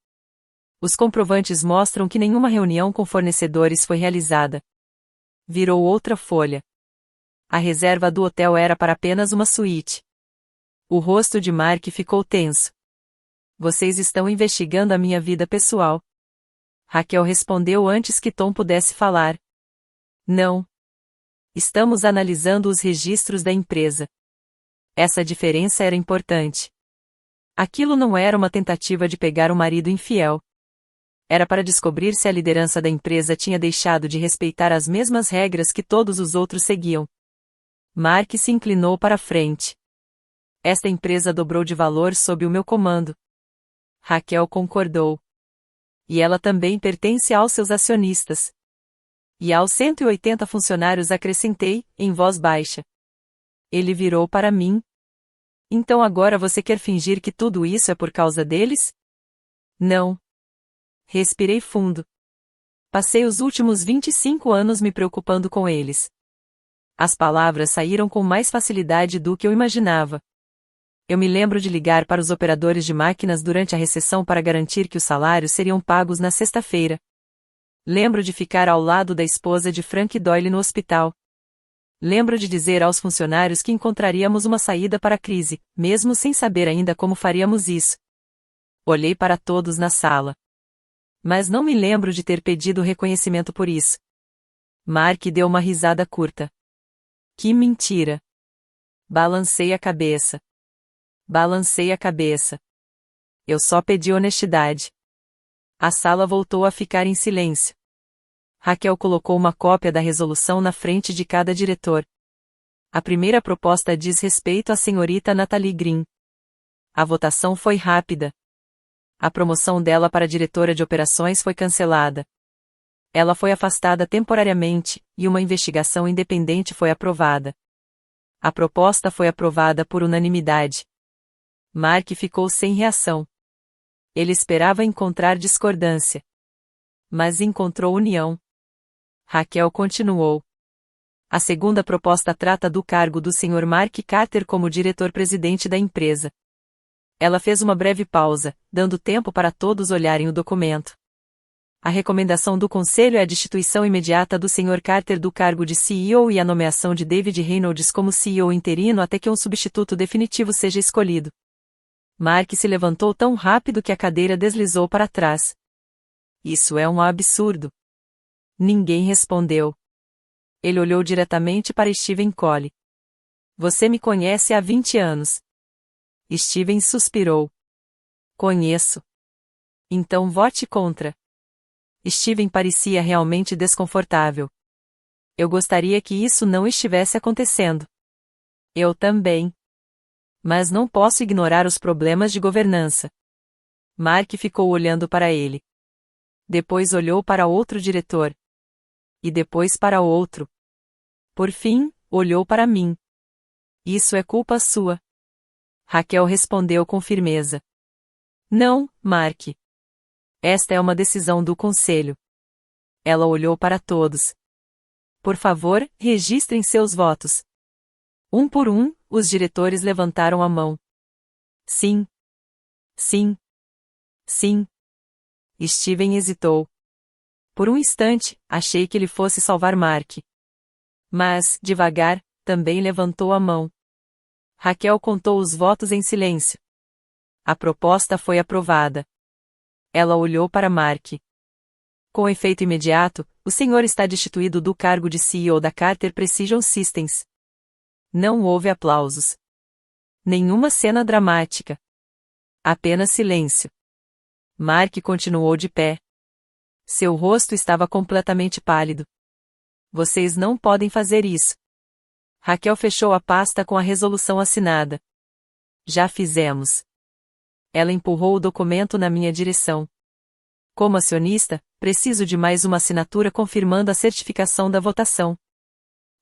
Os comprovantes mostram que nenhuma reunião com fornecedores foi realizada. Virou outra folha. A reserva do hotel era para apenas uma suíte. O rosto de Mark ficou tenso. Vocês estão investigando a minha vida pessoal. Raquel respondeu antes que Tom pudesse falar. Não. Estamos analisando os registros da empresa. Essa diferença era importante. Aquilo não era uma tentativa de pegar o marido infiel. Era para descobrir se a liderança da empresa tinha deixado de respeitar as mesmas regras que todos os outros seguiam. Mark se inclinou para a frente. Esta empresa dobrou de valor sob o meu comando. Raquel concordou. E ela também pertence aos seus acionistas. E aos 180 funcionários acrescentei, em voz baixa. Ele virou para mim. Então agora você quer fingir que tudo isso é por causa deles? Não. Respirei fundo. Passei os últimos 25 anos me preocupando com eles. As palavras saíram com mais facilidade do que eu imaginava. Eu me lembro de ligar para os operadores de máquinas durante a recessão para garantir que os salários seriam pagos na sexta-feira. Lembro de ficar ao lado da esposa de Frank Doyle no hospital. Lembro de dizer aos funcionários que encontraríamos uma saída para a crise, mesmo sem saber ainda como faríamos isso. Olhei para todos na sala. Mas não me lembro de ter pedido reconhecimento por isso. Mark deu uma risada curta. Que mentira! Balancei a cabeça. Balancei a cabeça. Eu só pedi honestidade. A sala voltou a ficar em silêncio. Raquel colocou uma cópia da resolução na frente de cada diretor. A primeira proposta diz respeito à senhorita Natalie Green. A votação foi rápida. A promoção dela para diretora de operações foi cancelada. Ela foi afastada temporariamente, e uma investigação independente foi aprovada. A proposta foi aprovada por unanimidade. Mark ficou sem reação. Ele esperava encontrar discordância. Mas encontrou união. Raquel continuou. A segunda proposta trata do cargo do Sr. Mark Carter como diretor-presidente da empresa. Ela fez uma breve pausa, dando tempo para todos olharem o documento. A recomendação do Conselho é a destituição imediata do Sr. Carter do cargo de CEO e a nomeação de David Reynolds como CEO interino até que um substituto definitivo seja escolhido. Mark se levantou tão rápido que a cadeira deslizou para trás. Isso é um absurdo. Ninguém respondeu. Ele olhou diretamente para Steven Cole. Você me conhece há 20 anos. Steven suspirou. Conheço. Então vote contra. Steven parecia realmente desconfortável. Eu gostaria que isso não estivesse acontecendo. Eu também. Mas não posso ignorar os problemas de governança. Mark ficou olhando para ele. Depois olhou para outro diretor. E depois para outro. Por fim, olhou para mim. Isso é culpa sua. Raquel respondeu com firmeza. Não, Mark. Esta é uma decisão do conselho. Ela olhou para todos. Por favor, registrem seus votos. Um por um, os diretores levantaram a mão. Sim. Sim. Sim. Steven hesitou. Por um instante, achei que ele fosse salvar Mark. Mas, devagar, também levantou a mão. Raquel contou os votos em silêncio. A proposta foi aprovada. Ela olhou para Mark. Com efeito imediato, o senhor está destituído do cargo de CEO da Carter Precision Systems. Não houve aplausos. Nenhuma cena dramática. Apenas silêncio. Mark continuou de pé. Seu rosto estava completamente pálido. Vocês não podem fazer isso. Raquel fechou a pasta com a resolução assinada. Já fizemos. Ela empurrou o documento na minha direção. Como acionista, preciso de mais uma assinatura confirmando a certificação da votação.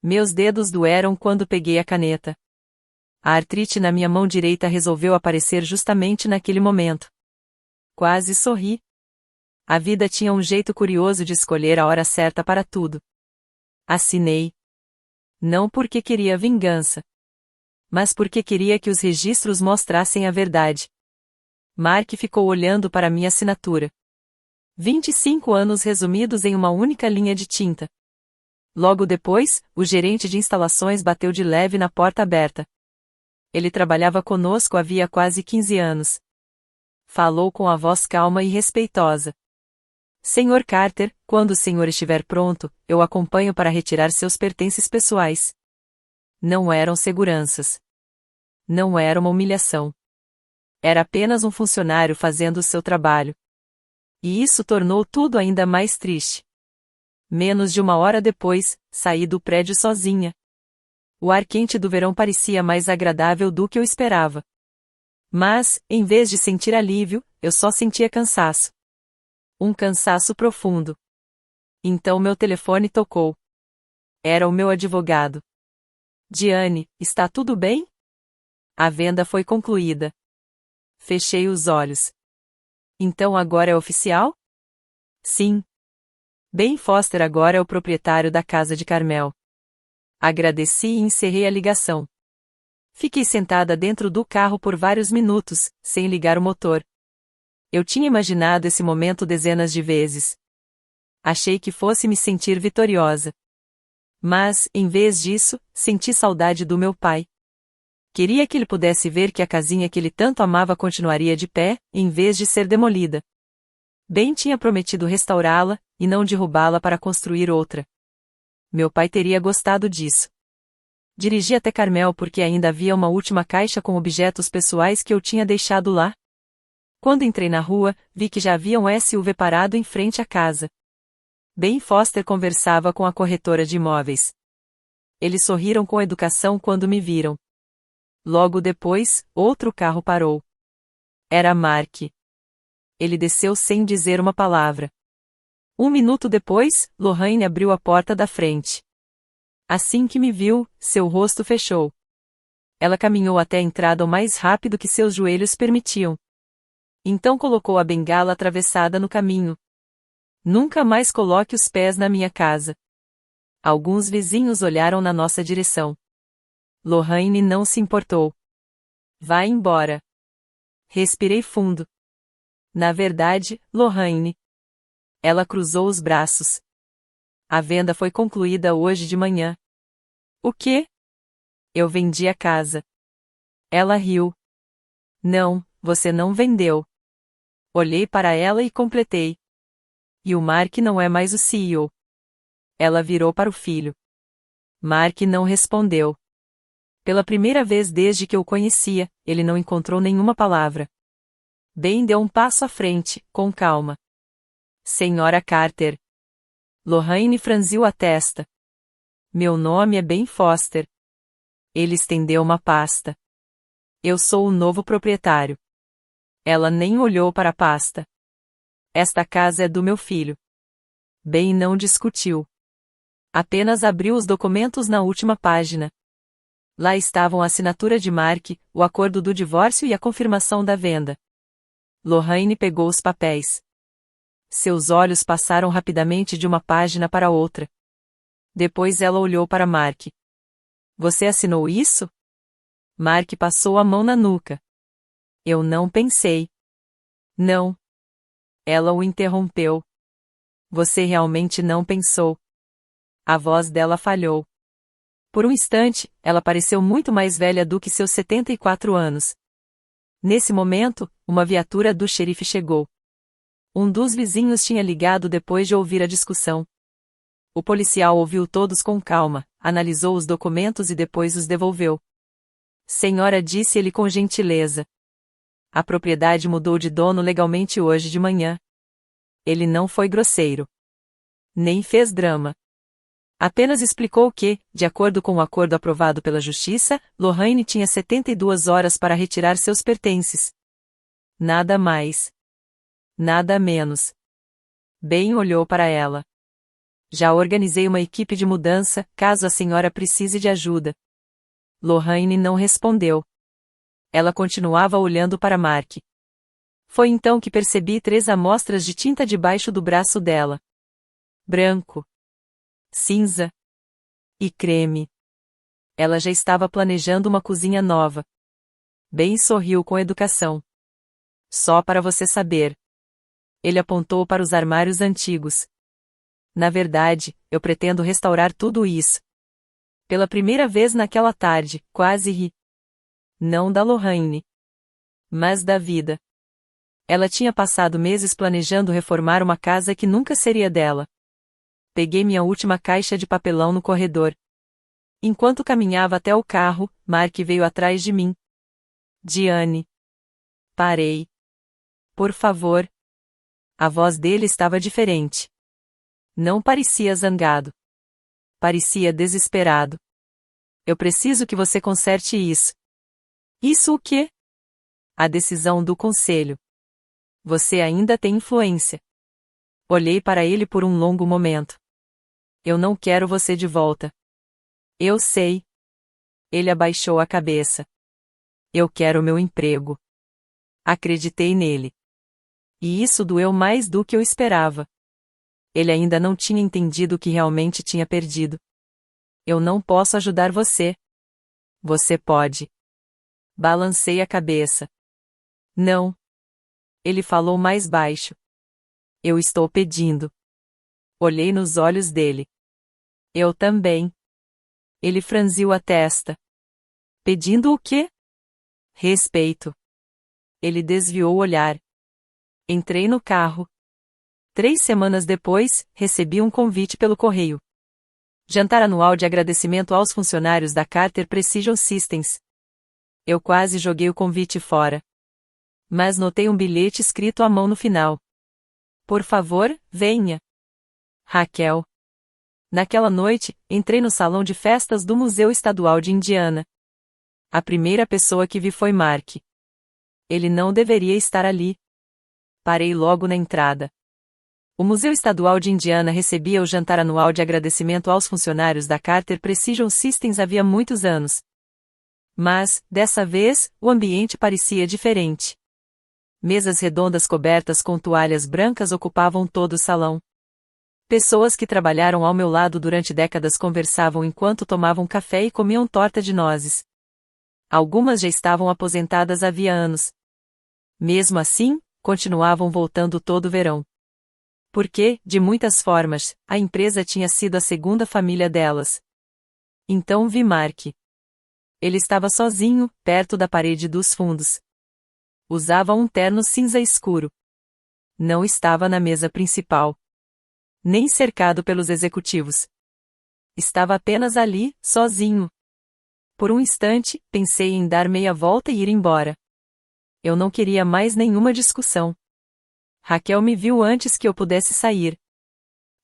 Meus dedos doeram quando peguei a caneta. A artrite na minha mão direita resolveu aparecer justamente naquele momento. Quase sorri. A vida tinha um jeito curioso de escolher a hora certa para tudo. Assinei. Não porque queria vingança. Mas porque queria que os registros mostrassem a verdade. Mark ficou olhando para minha assinatura. 25 anos resumidos em uma única linha de tinta. Logo depois, o gerente de instalações bateu de leve na porta aberta. Ele trabalhava conosco havia quase 15 anos. Falou com a voz calma e respeitosa. Senhor Carter, quando o senhor estiver pronto, eu acompanho para retirar seus pertences pessoais. Não eram seguranças. Não era uma humilhação. Era apenas um funcionário fazendo o seu trabalho. E isso tornou tudo ainda mais triste. Menos de 1 hora depois, saí do prédio sozinha. O ar quente do verão parecia mais agradável do que eu esperava. Mas, em vez de sentir alívio, eu só sentia cansaço. Um cansaço profundo. Então meu telefone tocou. Era o meu advogado. Diane, está tudo bem? A venda foi concluída. Fechei os olhos. Então agora é oficial? Sim. Ben Foster agora é o proprietário da casa de Carmel. Agradeci e encerrei a ligação. Fiquei sentada dentro do carro por vários minutos, sem ligar o motor. Eu tinha imaginado esse momento dezenas de vezes. Achei que fosse me sentir vitoriosa. Mas, em vez disso, senti saudade do meu pai. Queria que ele pudesse ver que a casinha que ele tanto amava continuaria de pé, em vez de ser demolida. Ben tinha prometido restaurá-la, e não derrubá-la para construir outra. Meu pai teria gostado disso. Dirigi até Carmel porque ainda havia uma última caixa com objetos pessoais que eu tinha deixado lá. Quando entrei na rua, vi que já havia um SUV parado em frente à casa. Ben Foster conversava com a corretora de imóveis. Eles sorriram com educação quando me viram. Logo depois, outro carro parou. Era Mark. Ele desceu sem dizer uma palavra. 1 minuto depois, Lorraine abriu a porta da frente. Assim que me viu, seu rosto fechou. Ela caminhou até a entrada o mais rápido que seus joelhos permitiam. Então colocou a bengala atravessada no caminho. Nunca mais coloque os pés na minha casa. Alguns vizinhos olharam na nossa direção. Lorraine não se importou. Vá embora. Respirei fundo. Na verdade, Lorraine. Ela cruzou os braços. A venda foi concluída hoje de manhã. O quê? Eu vendi a casa. Ela riu. Não, você não vendeu. Olhei para ela e completei. E o Mark não é mais o CEO. Ela virou para o filho. Mark não respondeu. Pela primeira vez desde que eu o conhecia, ele não encontrou nenhuma palavra. Ben deu um passo à frente, com calma. Senhora Carter. Lorraine franziu a testa. Meu nome é Ben Foster. Ele estendeu uma pasta. Eu sou o novo proprietário. Ela nem olhou para a pasta. Esta casa é do meu filho. Ben não discutiu. Apenas abriu os documentos na última página. Lá estavam a assinatura de Mark, o acordo do divórcio e a confirmação da venda. Lorraine pegou os papéis. Seus olhos passaram rapidamente de uma página para outra. Depois ela olhou para Mark. Você assinou isso? Mark passou a mão na nuca. Eu não pensei. Não. Ela o interrompeu. Você realmente não pensou. A voz dela falhou. Por um instante, ela pareceu muito mais velha do que seus 74 anos. Nesse momento, uma viatura do xerife chegou. Um dos vizinhos tinha ligado depois de ouvir a discussão. O policial ouviu todos com calma, analisou os documentos e depois os devolveu. Senhora, disse ele com gentileza. A propriedade mudou de dono legalmente hoje de manhã. Ele não foi grosseiro. Nem fez drama. Apenas explicou que, de acordo com o acordo aprovado pela Justiça, Lorraine tinha 72 horas para retirar seus pertences. Nada mais. Nada menos. Ben olhou para ela. Já organizei uma equipe de mudança, caso a senhora precise de ajuda. Lorraine não respondeu. Ela continuava olhando para Mark. Foi então que percebi 3 amostras de tinta debaixo do braço dela. Branco, cinza e creme. Ela já estava planejando uma cozinha nova. Ben sorriu com educação. Só para você saber. Ele apontou para os armários antigos. Na verdade, eu pretendo restaurar tudo isso. Pela primeira vez naquela tarde, quase ri. Não da Lorraine, mas da vida. Ela tinha passado meses planejando reformar uma casa que nunca seria dela. Peguei minha última caixa de papelão no corredor. Enquanto caminhava até o carro, Mark veio atrás de mim. Diane. Parei. Por favor. A voz dele estava diferente. Não parecia zangado. Parecia desesperado. Eu preciso que você conserte isso. Isso o quê? A decisão do conselho. Você ainda tem influência. Olhei para ele por um longo momento. Eu não quero você de volta. Eu sei. Ele abaixou a cabeça. Eu quero meu emprego. Acreditei nele. E isso doeu mais do que eu esperava. Ele ainda não tinha entendido o que realmente tinha perdido. Eu não posso ajudar você. Você pode. Balancei a cabeça. Não. Ele falou mais baixo. Eu estou pedindo. Olhei nos olhos dele. Eu também. Ele franziu a testa. Pedindo o quê? Respeito. Ele desviou o olhar. Entrei no carro. 3 semanas depois, recebi um convite pelo correio. Jantar anual de agradecimento aos funcionários da Carter Precision Systems. Eu quase joguei o convite fora. Mas notei um bilhete escrito à mão no final. Por favor, venha. Raquel. Naquela noite, entrei no salão de festas do Museu Estadual de Indiana. A primeira pessoa que vi foi Mark. Ele não deveria estar ali. Parei logo na entrada. O Museu Estadual de Indiana recebia o jantar anual de agradecimento aos funcionários da Carter Precision Systems havia muitos anos. Mas, dessa vez, o ambiente parecia diferente. Mesas redondas cobertas com toalhas brancas ocupavam todo o salão. Pessoas que trabalharam ao meu lado durante décadas conversavam enquanto tomavam café e comiam torta de nozes. Algumas já estavam aposentadas havia anos. Mesmo assim, continuavam voltando todo verão. Porque, de muitas formas, a empresa tinha sido a segunda família delas. Então vi Mark. Ele estava sozinho, perto da parede dos fundos. Usava um terno cinza escuro. Não estava na mesa principal. Nem cercado pelos executivos. Estava apenas ali, sozinho. Por um instante, pensei em dar meia volta e ir embora. Eu não queria mais nenhuma discussão. Raquel me viu antes que eu pudesse sair.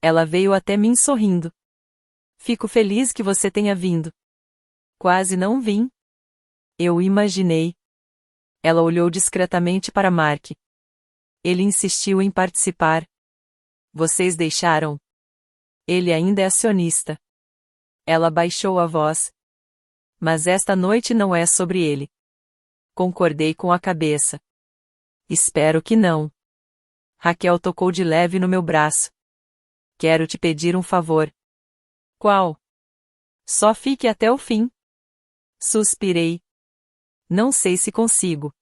Ela veio até mim sorrindo. Fico feliz que você tenha vindo. Quase não vim. Eu imaginei. Ela olhou discretamente para Mark. Ele insistiu em participar. Vocês deixaram? Ele ainda é acionista. Ela baixou a voz. Mas esta noite não é sobre ele. Concordei com a cabeça. Espero que não. Raquel tocou de leve no meu braço. Quero te pedir um favor. Qual? Só fique até o fim. Suspirei. Não sei se consigo.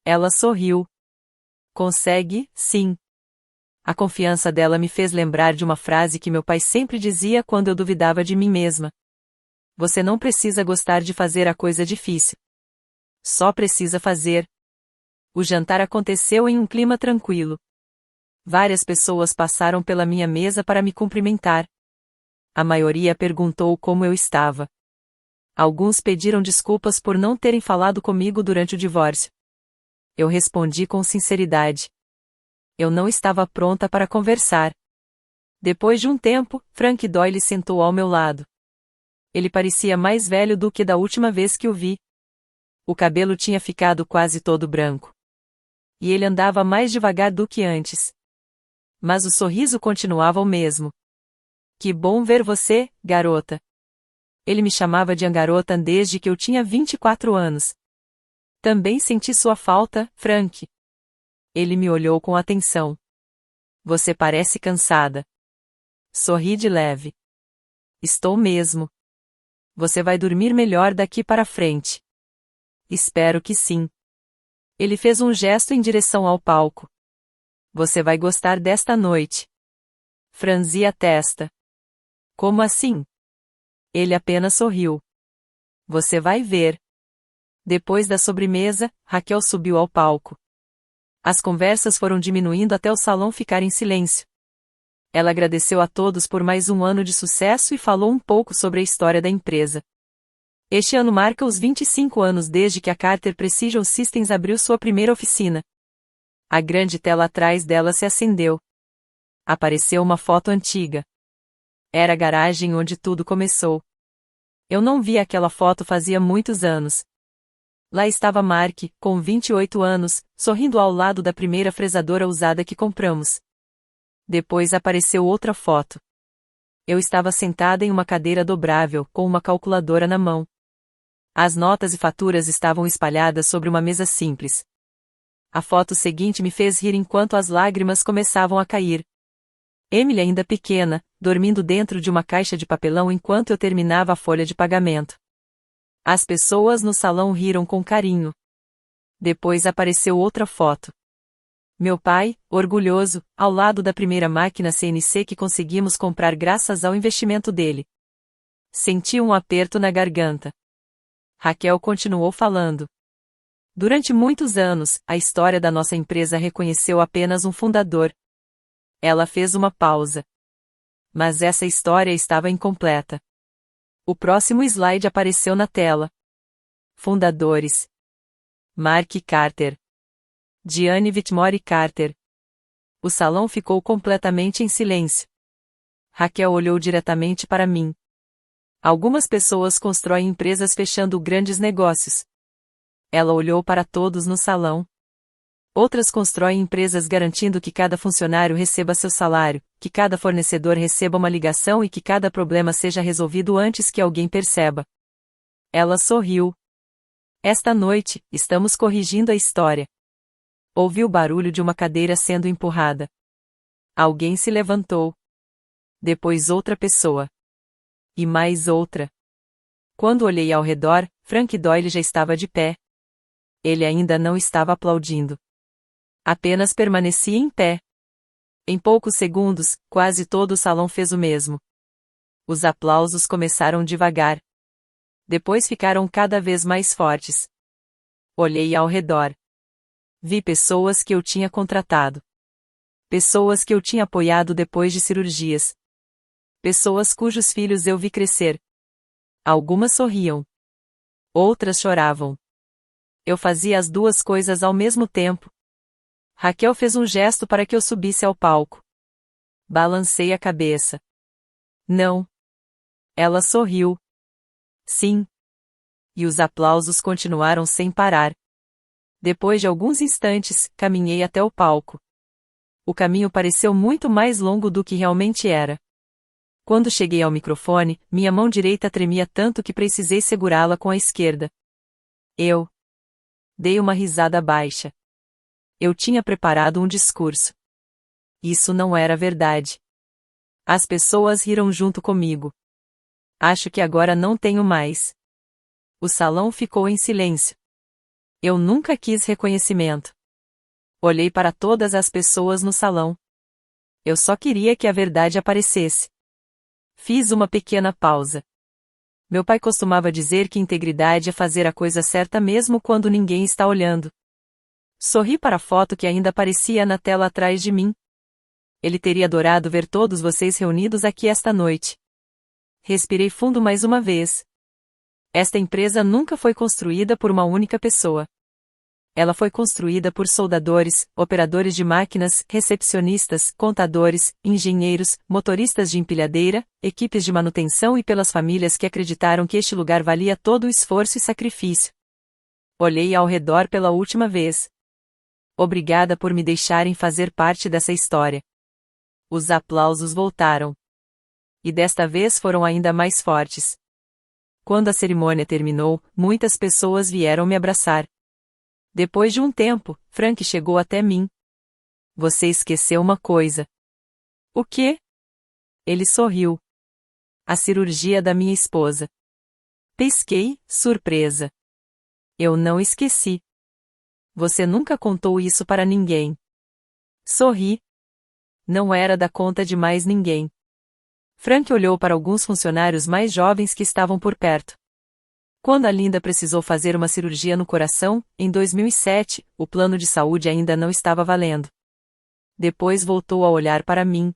Ela sorriu. Consegue, sim. A confiança dela me fez lembrar de uma frase que meu pai sempre dizia quando eu duvidava de mim mesma. Você não precisa gostar de fazer a coisa difícil. Só precisa fazer. O jantar aconteceu em um clima tranquilo. Várias pessoas passaram pela minha mesa para me cumprimentar. A maioria perguntou como eu estava. Alguns pediram desculpas por não terem falado comigo durante o divórcio. Eu respondi com sinceridade. Eu não estava pronta para conversar. Depois de um tempo, Frank Doyle sentou ao meu lado. Ele parecia mais velho do que da última vez que o vi. O cabelo tinha ficado quase todo branco. E ele andava mais devagar do que antes. Mas o sorriso continuava o mesmo. Que bom ver você, garota. Ele me chamava de garota desde que eu tinha 24 anos. Também senti sua falta, Frank. Ele me olhou com atenção. Você parece cansada. Sorri de leve. Estou mesmo. Você vai dormir melhor daqui para frente. Espero que sim. Ele fez um gesto em direção ao palco. Você vai gostar desta noite. Franzi a testa. Como assim? Ele apenas sorriu. Você vai ver. Depois da sobremesa, Raquel subiu ao palco. As conversas foram diminuindo até o salão ficar em silêncio. Ela agradeceu a todos por mais um ano de sucesso e falou um pouco sobre a história da empresa. Este ano marca os 25 anos desde que a Carter Precision Systems abriu sua primeira oficina. A grande tela atrás dela se acendeu. Apareceu uma foto antiga. Era a garagem onde tudo começou. Eu não vi aquela foto fazia muitos anos. Lá estava Mark, com 28 anos, sorrindo ao lado da primeira fresadora usada que compramos. Depois apareceu outra foto. Eu estava sentada em uma cadeira dobrável, com uma calculadora na mão. As notas e faturas estavam espalhadas sobre uma mesa simples. A foto seguinte me fez rir enquanto as lágrimas começavam a cair. Emily ainda pequena, dormindo dentro de uma caixa de papelão enquanto eu terminava a folha de pagamento. As pessoas no salão riram com carinho. Depois apareceu outra foto. Meu pai, orgulhoso, ao lado da primeira máquina CNC que conseguimos comprar graças ao investimento dele. Senti um aperto na garganta. Raquel continuou falando. Durante muitos anos, a história da nossa empresa reconheceu apenas um fundador. Ela fez uma pausa. Mas essa história estava incompleta. O próximo slide apareceu na tela. Fundadores: Mark Carter, Diane Whitmore Carter. O salão ficou completamente em silêncio. Raquel olhou diretamente para mim. Algumas pessoas constroem empresas fechando grandes negócios. Ela olhou para todos no salão. Outras constroem empresas garantindo que cada funcionário receba seu salário, que cada fornecedor receba uma ligação e que cada problema seja resolvido antes que alguém perceba. Ela sorriu. Esta noite, estamos corrigindo a história. Ouvi o barulho de uma cadeira sendo empurrada. Alguém se levantou. Depois outra pessoa. E mais outra. Quando olhei ao redor, Frank Doyle já estava de pé. Ele ainda não estava aplaudindo. Apenas permanecia em pé. Em poucos segundos, quase todo o salão fez o mesmo. Os aplausos começaram devagar. Depois ficaram cada vez mais fortes. Olhei ao redor. Vi pessoas que eu tinha contratado. Pessoas que eu tinha apoiado depois de cirurgias. Pessoas cujos filhos eu vi crescer. Algumas sorriam. Outras choravam. Eu fazia as duas coisas ao mesmo tempo. Raquel fez um gesto para que eu subisse ao palco. Balancei a cabeça. Não. Ela sorriu. Sim. E os aplausos continuaram sem parar. Depois de alguns instantes, caminhei até o palco. O caminho pareceu muito mais longo do que realmente era. Quando cheguei ao microfone, minha mão direita tremia tanto que precisei segurá-la com a esquerda. Eu dei uma risada baixa. Eu tinha preparado um discurso. Isso não era verdade. As pessoas riram junto comigo. Acho que agora não tenho mais. O salão ficou em silêncio. Eu nunca quis reconhecimento. Olhei para todas as pessoas no salão. Eu só queria que a verdade aparecesse. Fiz uma pequena pausa. Meu pai costumava dizer que integridade é fazer a coisa certa mesmo quando ninguém está olhando. Sorri para a foto que ainda aparecia na tela atrás de mim. Ele teria adorado ver todos vocês reunidos aqui esta noite. Respirei fundo mais uma vez. Esta empresa nunca foi construída por uma única pessoa. Ela foi construída por soldadores, operadores de máquinas, recepcionistas, contadores, engenheiros, motoristas de empilhadeira, equipes de manutenção e pelas famílias que acreditaram que este lugar valia todo o esforço e sacrifício. Olhei ao redor pela última vez. Obrigada por me deixarem fazer parte dessa história. Os aplausos voltaram. E desta vez foram ainda mais fortes. Quando a cerimônia terminou, muitas pessoas vieram me abraçar. Depois de um tempo, Frank chegou até mim. Você esqueceu uma coisa. O quê? Ele sorriu. A cirurgia da minha esposa. Pisquei, surpresa. Eu não esqueci. Você nunca contou isso para ninguém. Sorri. Não era da conta de mais ninguém. Frank olhou para alguns funcionários mais jovens que estavam por perto. Quando a Linda precisou fazer uma cirurgia no coração, em 2007, o plano de saúde ainda não estava valendo. Depois voltou a olhar para mim.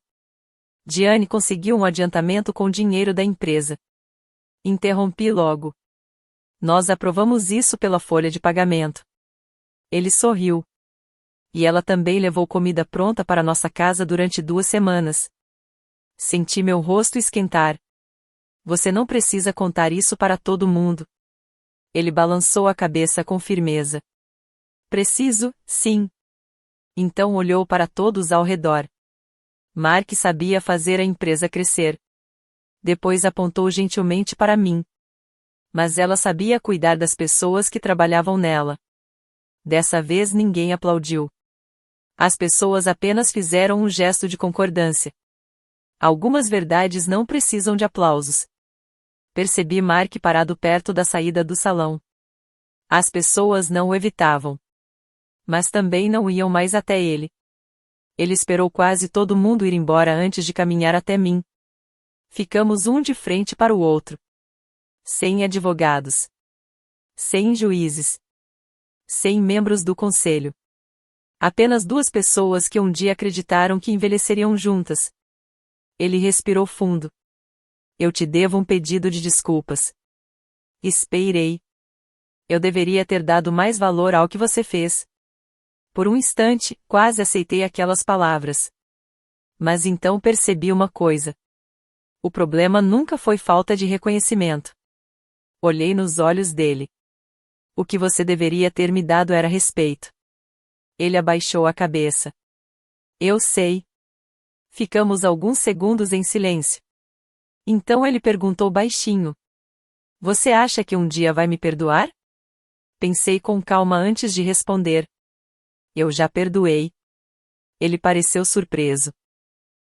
Diane conseguiu um adiantamento com dinheiro da empresa. Interrompi logo. Nós aprovamos isso pela folha de pagamento. Ele sorriu. E ela também levou comida pronta para nossa casa durante 2 semanas. Senti meu rosto esquentar. Você não precisa contar isso para todo mundo. Ele balançou a cabeça com firmeza. Preciso, sim. Então olhou para todos ao redor. Mark sabia fazer a empresa crescer. Depois apontou gentilmente para mim. Mas ela sabia cuidar das pessoas que trabalhavam nela. Dessa vez ninguém aplaudiu. As pessoas apenas fizeram um gesto de concordância. Algumas verdades não precisam de aplausos. Percebi Mark parado perto da saída do salão. As pessoas não o evitavam. Mas também não iam mais até ele. Ele esperou quase todo mundo ir embora antes de caminhar até mim. Ficamos um de frente para o outro. Sem advogados. Sem juízes. Sem membros do conselho. Apenas 2 pessoas que um dia acreditaram que envelheceriam juntas. Ele respirou fundo. Eu te devo um pedido de desculpas. Esperei. Eu deveria ter dado mais valor ao que você fez. Por um instante, quase aceitei aquelas palavras. Mas então percebi uma coisa. O problema nunca foi falta de reconhecimento. Olhei nos olhos dele. O que você deveria ter me dado era respeito. Ele abaixou a cabeça. Eu sei. Ficamos alguns segundos em silêncio. Então ele perguntou baixinho. Você acha que um dia vai me perdoar? Pensei com calma antes de responder. Eu já perdoei. Ele pareceu surpreso.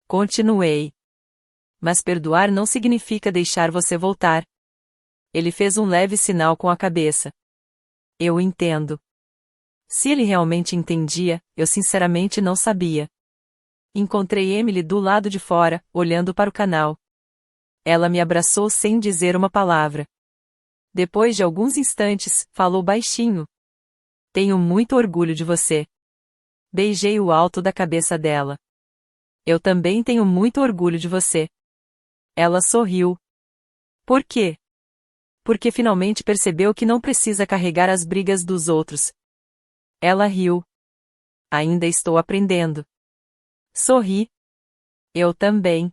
Continuei. Mas perdoar não significa deixar você voltar. Ele fez um leve sinal com a cabeça. Eu entendo. Se ele realmente entendia, eu sinceramente não sabia. Encontrei Emily do lado de fora, olhando para o canal. Ela me abraçou sem dizer uma palavra. Depois de alguns instantes, falou baixinho. Tenho muito orgulho de você. Beijei o alto da cabeça dela. Eu também tenho muito orgulho de você. Ela sorriu. Por quê? Porque finalmente percebeu que não precisa carregar as brigas dos outros. Ela riu. Ainda estou aprendendo. Sorri. Eu também.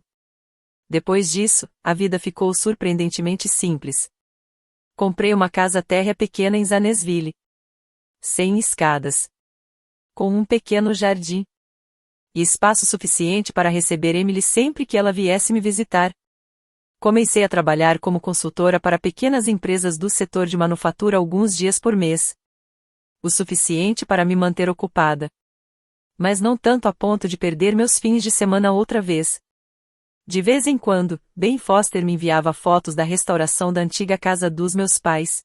Depois disso, a vida ficou surpreendentemente simples. Comprei uma casa térrea pequena em Zanesville. Sem escadas. Com um pequeno jardim. E espaço suficiente para receber Emily sempre que ela viesse me visitar. Comecei a trabalhar como consultora para pequenas empresas do setor de manufatura alguns dias por mês. O suficiente para me manter ocupada. Mas não tanto a ponto de perder meus fins de semana outra vez. De vez em quando, Ben Foster me enviava fotos da restauração da antiga casa dos meus pais.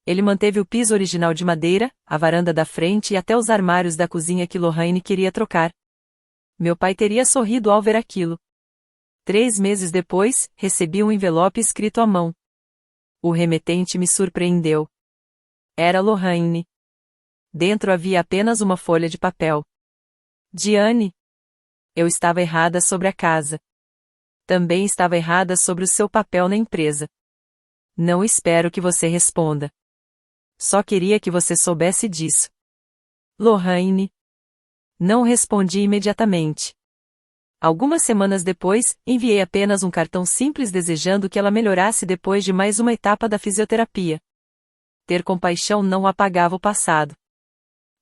Ele manteve o piso original de madeira, a varanda da frente e até os armários da cozinha que Lorraine queria trocar. Meu pai teria sorrido ao ver aquilo. 3 meses depois, recebi um envelope escrito à mão. O remetente me surpreendeu. Era Lorraine. Dentro havia apenas uma folha de papel. Diane. Eu estava errada sobre a casa. Também estava errada sobre o seu papel na empresa. Não espero que você responda. Só queria que você soubesse disso. Lorraine. Não respondi imediatamente. Algumas semanas depois, enviei apenas um cartão simples desejando que ela melhorasse depois de mais uma etapa da fisioterapia. Ter compaixão não apagava o passado.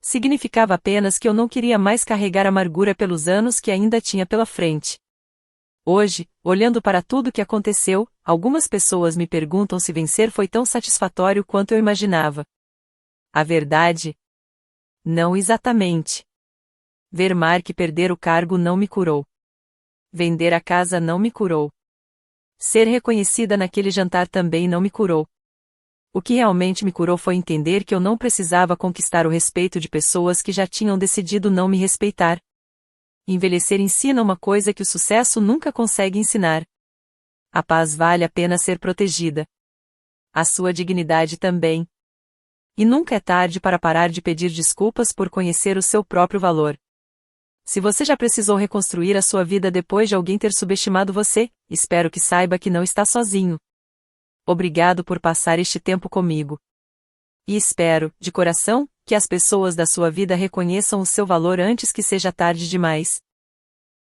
Significava apenas que eu não queria mais carregar amargura pelos anos que ainda tinha pela frente. Hoje, olhando para tudo o que aconteceu, algumas pessoas me perguntam se vencer foi tão satisfatório quanto eu imaginava. A verdade? Não exatamente. Ver Mark perder o cargo não me curou. Vender a casa não me curou. Ser reconhecida naquele jantar também não me curou. O que realmente me curou foi entender que eu não precisava conquistar o respeito de pessoas que já tinham decidido não me respeitar. Envelhecer ensina uma coisa que o sucesso nunca consegue ensinar. A paz vale a pena ser protegida. A sua dignidade também. E nunca é tarde para parar de pedir desculpas por conhecer o seu próprio valor. Se você já precisou reconstruir a sua vida depois de alguém ter subestimado você, espero que saiba que não está sozinho. Obrigado por passar este tempo comigo. E espero, de coração, Que as pessoas da sua vida reconheçam o seu valor antes que seja tarde demais.